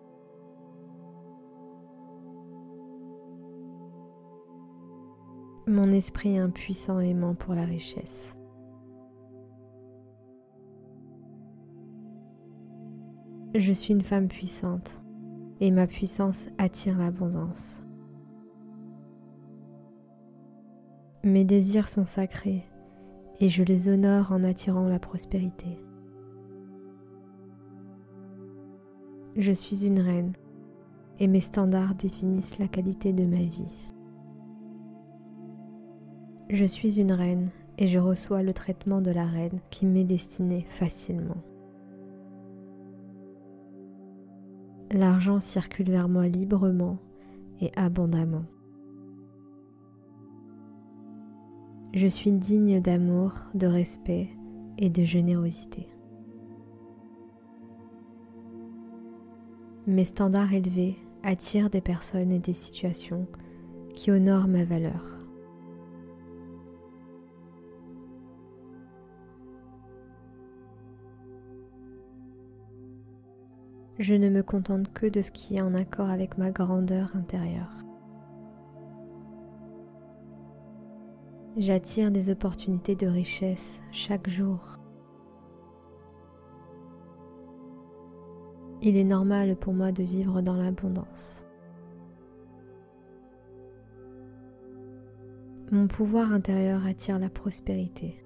Mon esprit est un puissant aimant pour la richesse. Je suis une femme puissante et ma puissance attire l'abondance. Mes désirs sont sacrés et je les honore en attirant la prospérité. Je suis une reine et mes standards définissent la qualité de ma vie. Je suis une reine et je reçois le traitement de la reine qui m'est destiné facilement. L'argent circule vers moi librement et abondamment. Je suis digne d'amour, de respect et de générosité. Mes standards élevés attirent des personnes et des situations qui honorent ma valeur. Je ne me contente que de ce qui est en accord avec ma grandeur intérieure. J'attire des opportunités de richesse chaque jour. Il est normal pour moi de vivre dans l'abondance. Mon pouvoir intérieur attire la prospérité.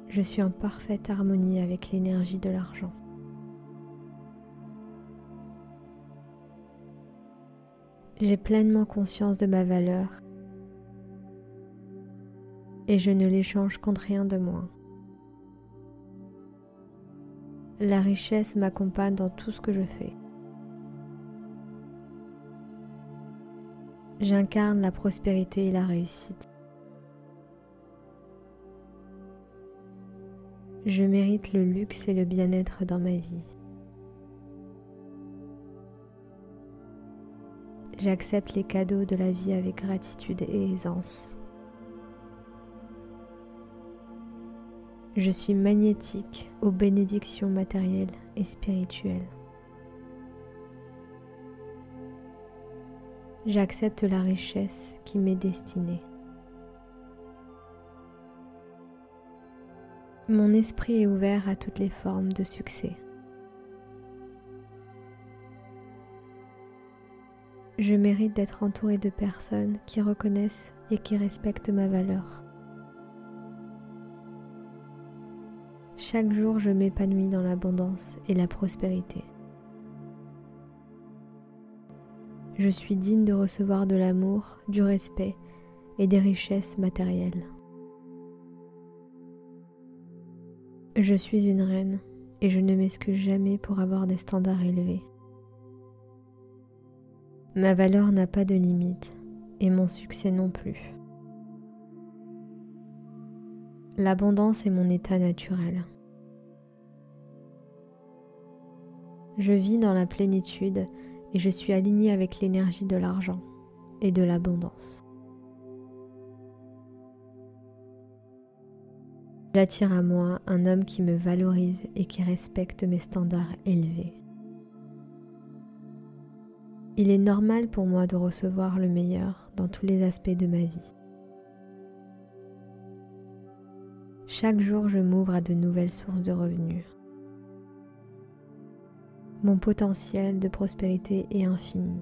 Je suis en parfaite harmonie avec l'énergie de l'argent. J'ai pleinement conscience de ma valeur et je ne l'échange contre rien de moins. La richesse m'accompagne dans tout ce que je fais. J'incarne la prospérité et la réussite. Je mérite le luxe et le bien-être dans ma vie. J'accepte les cadeaux de la vie avec gratitude et aisance. Je suis magnétique aux bénédictions matérielles et spirituelles. J'accepte la richesse qui m'est destinée. Mon esprit est ouvert à toutes les formes de succès. Je mérite d'être entourée de personnes qui reconnaissent et qui respectent ma valeur. Chaque jour, je m'épanouis dans l'abondance et la prospérité. Je suis digne de recevoir de l'amour, du respect et des richesses matérielles. Je suis une reine et je ne m'excuse jamais pour avoir des standards élevés. Ma valeur n'a pas de limite et mon succès non plus. L'abondance est mon état naturel. Je vis dans la plénitude et je suis alignée avec l'énergie de l'argent et de l'abondance. J'attire à moi un homme qui me valorise et qui respecte mes standards élevés. Il est normal pour moi de recevoir le meilleur dans tous les aspects de ma vie. Chaque jour, je m'ouvre à de nouvelles sources de revenus. Mon potentiel de prospérité est infini.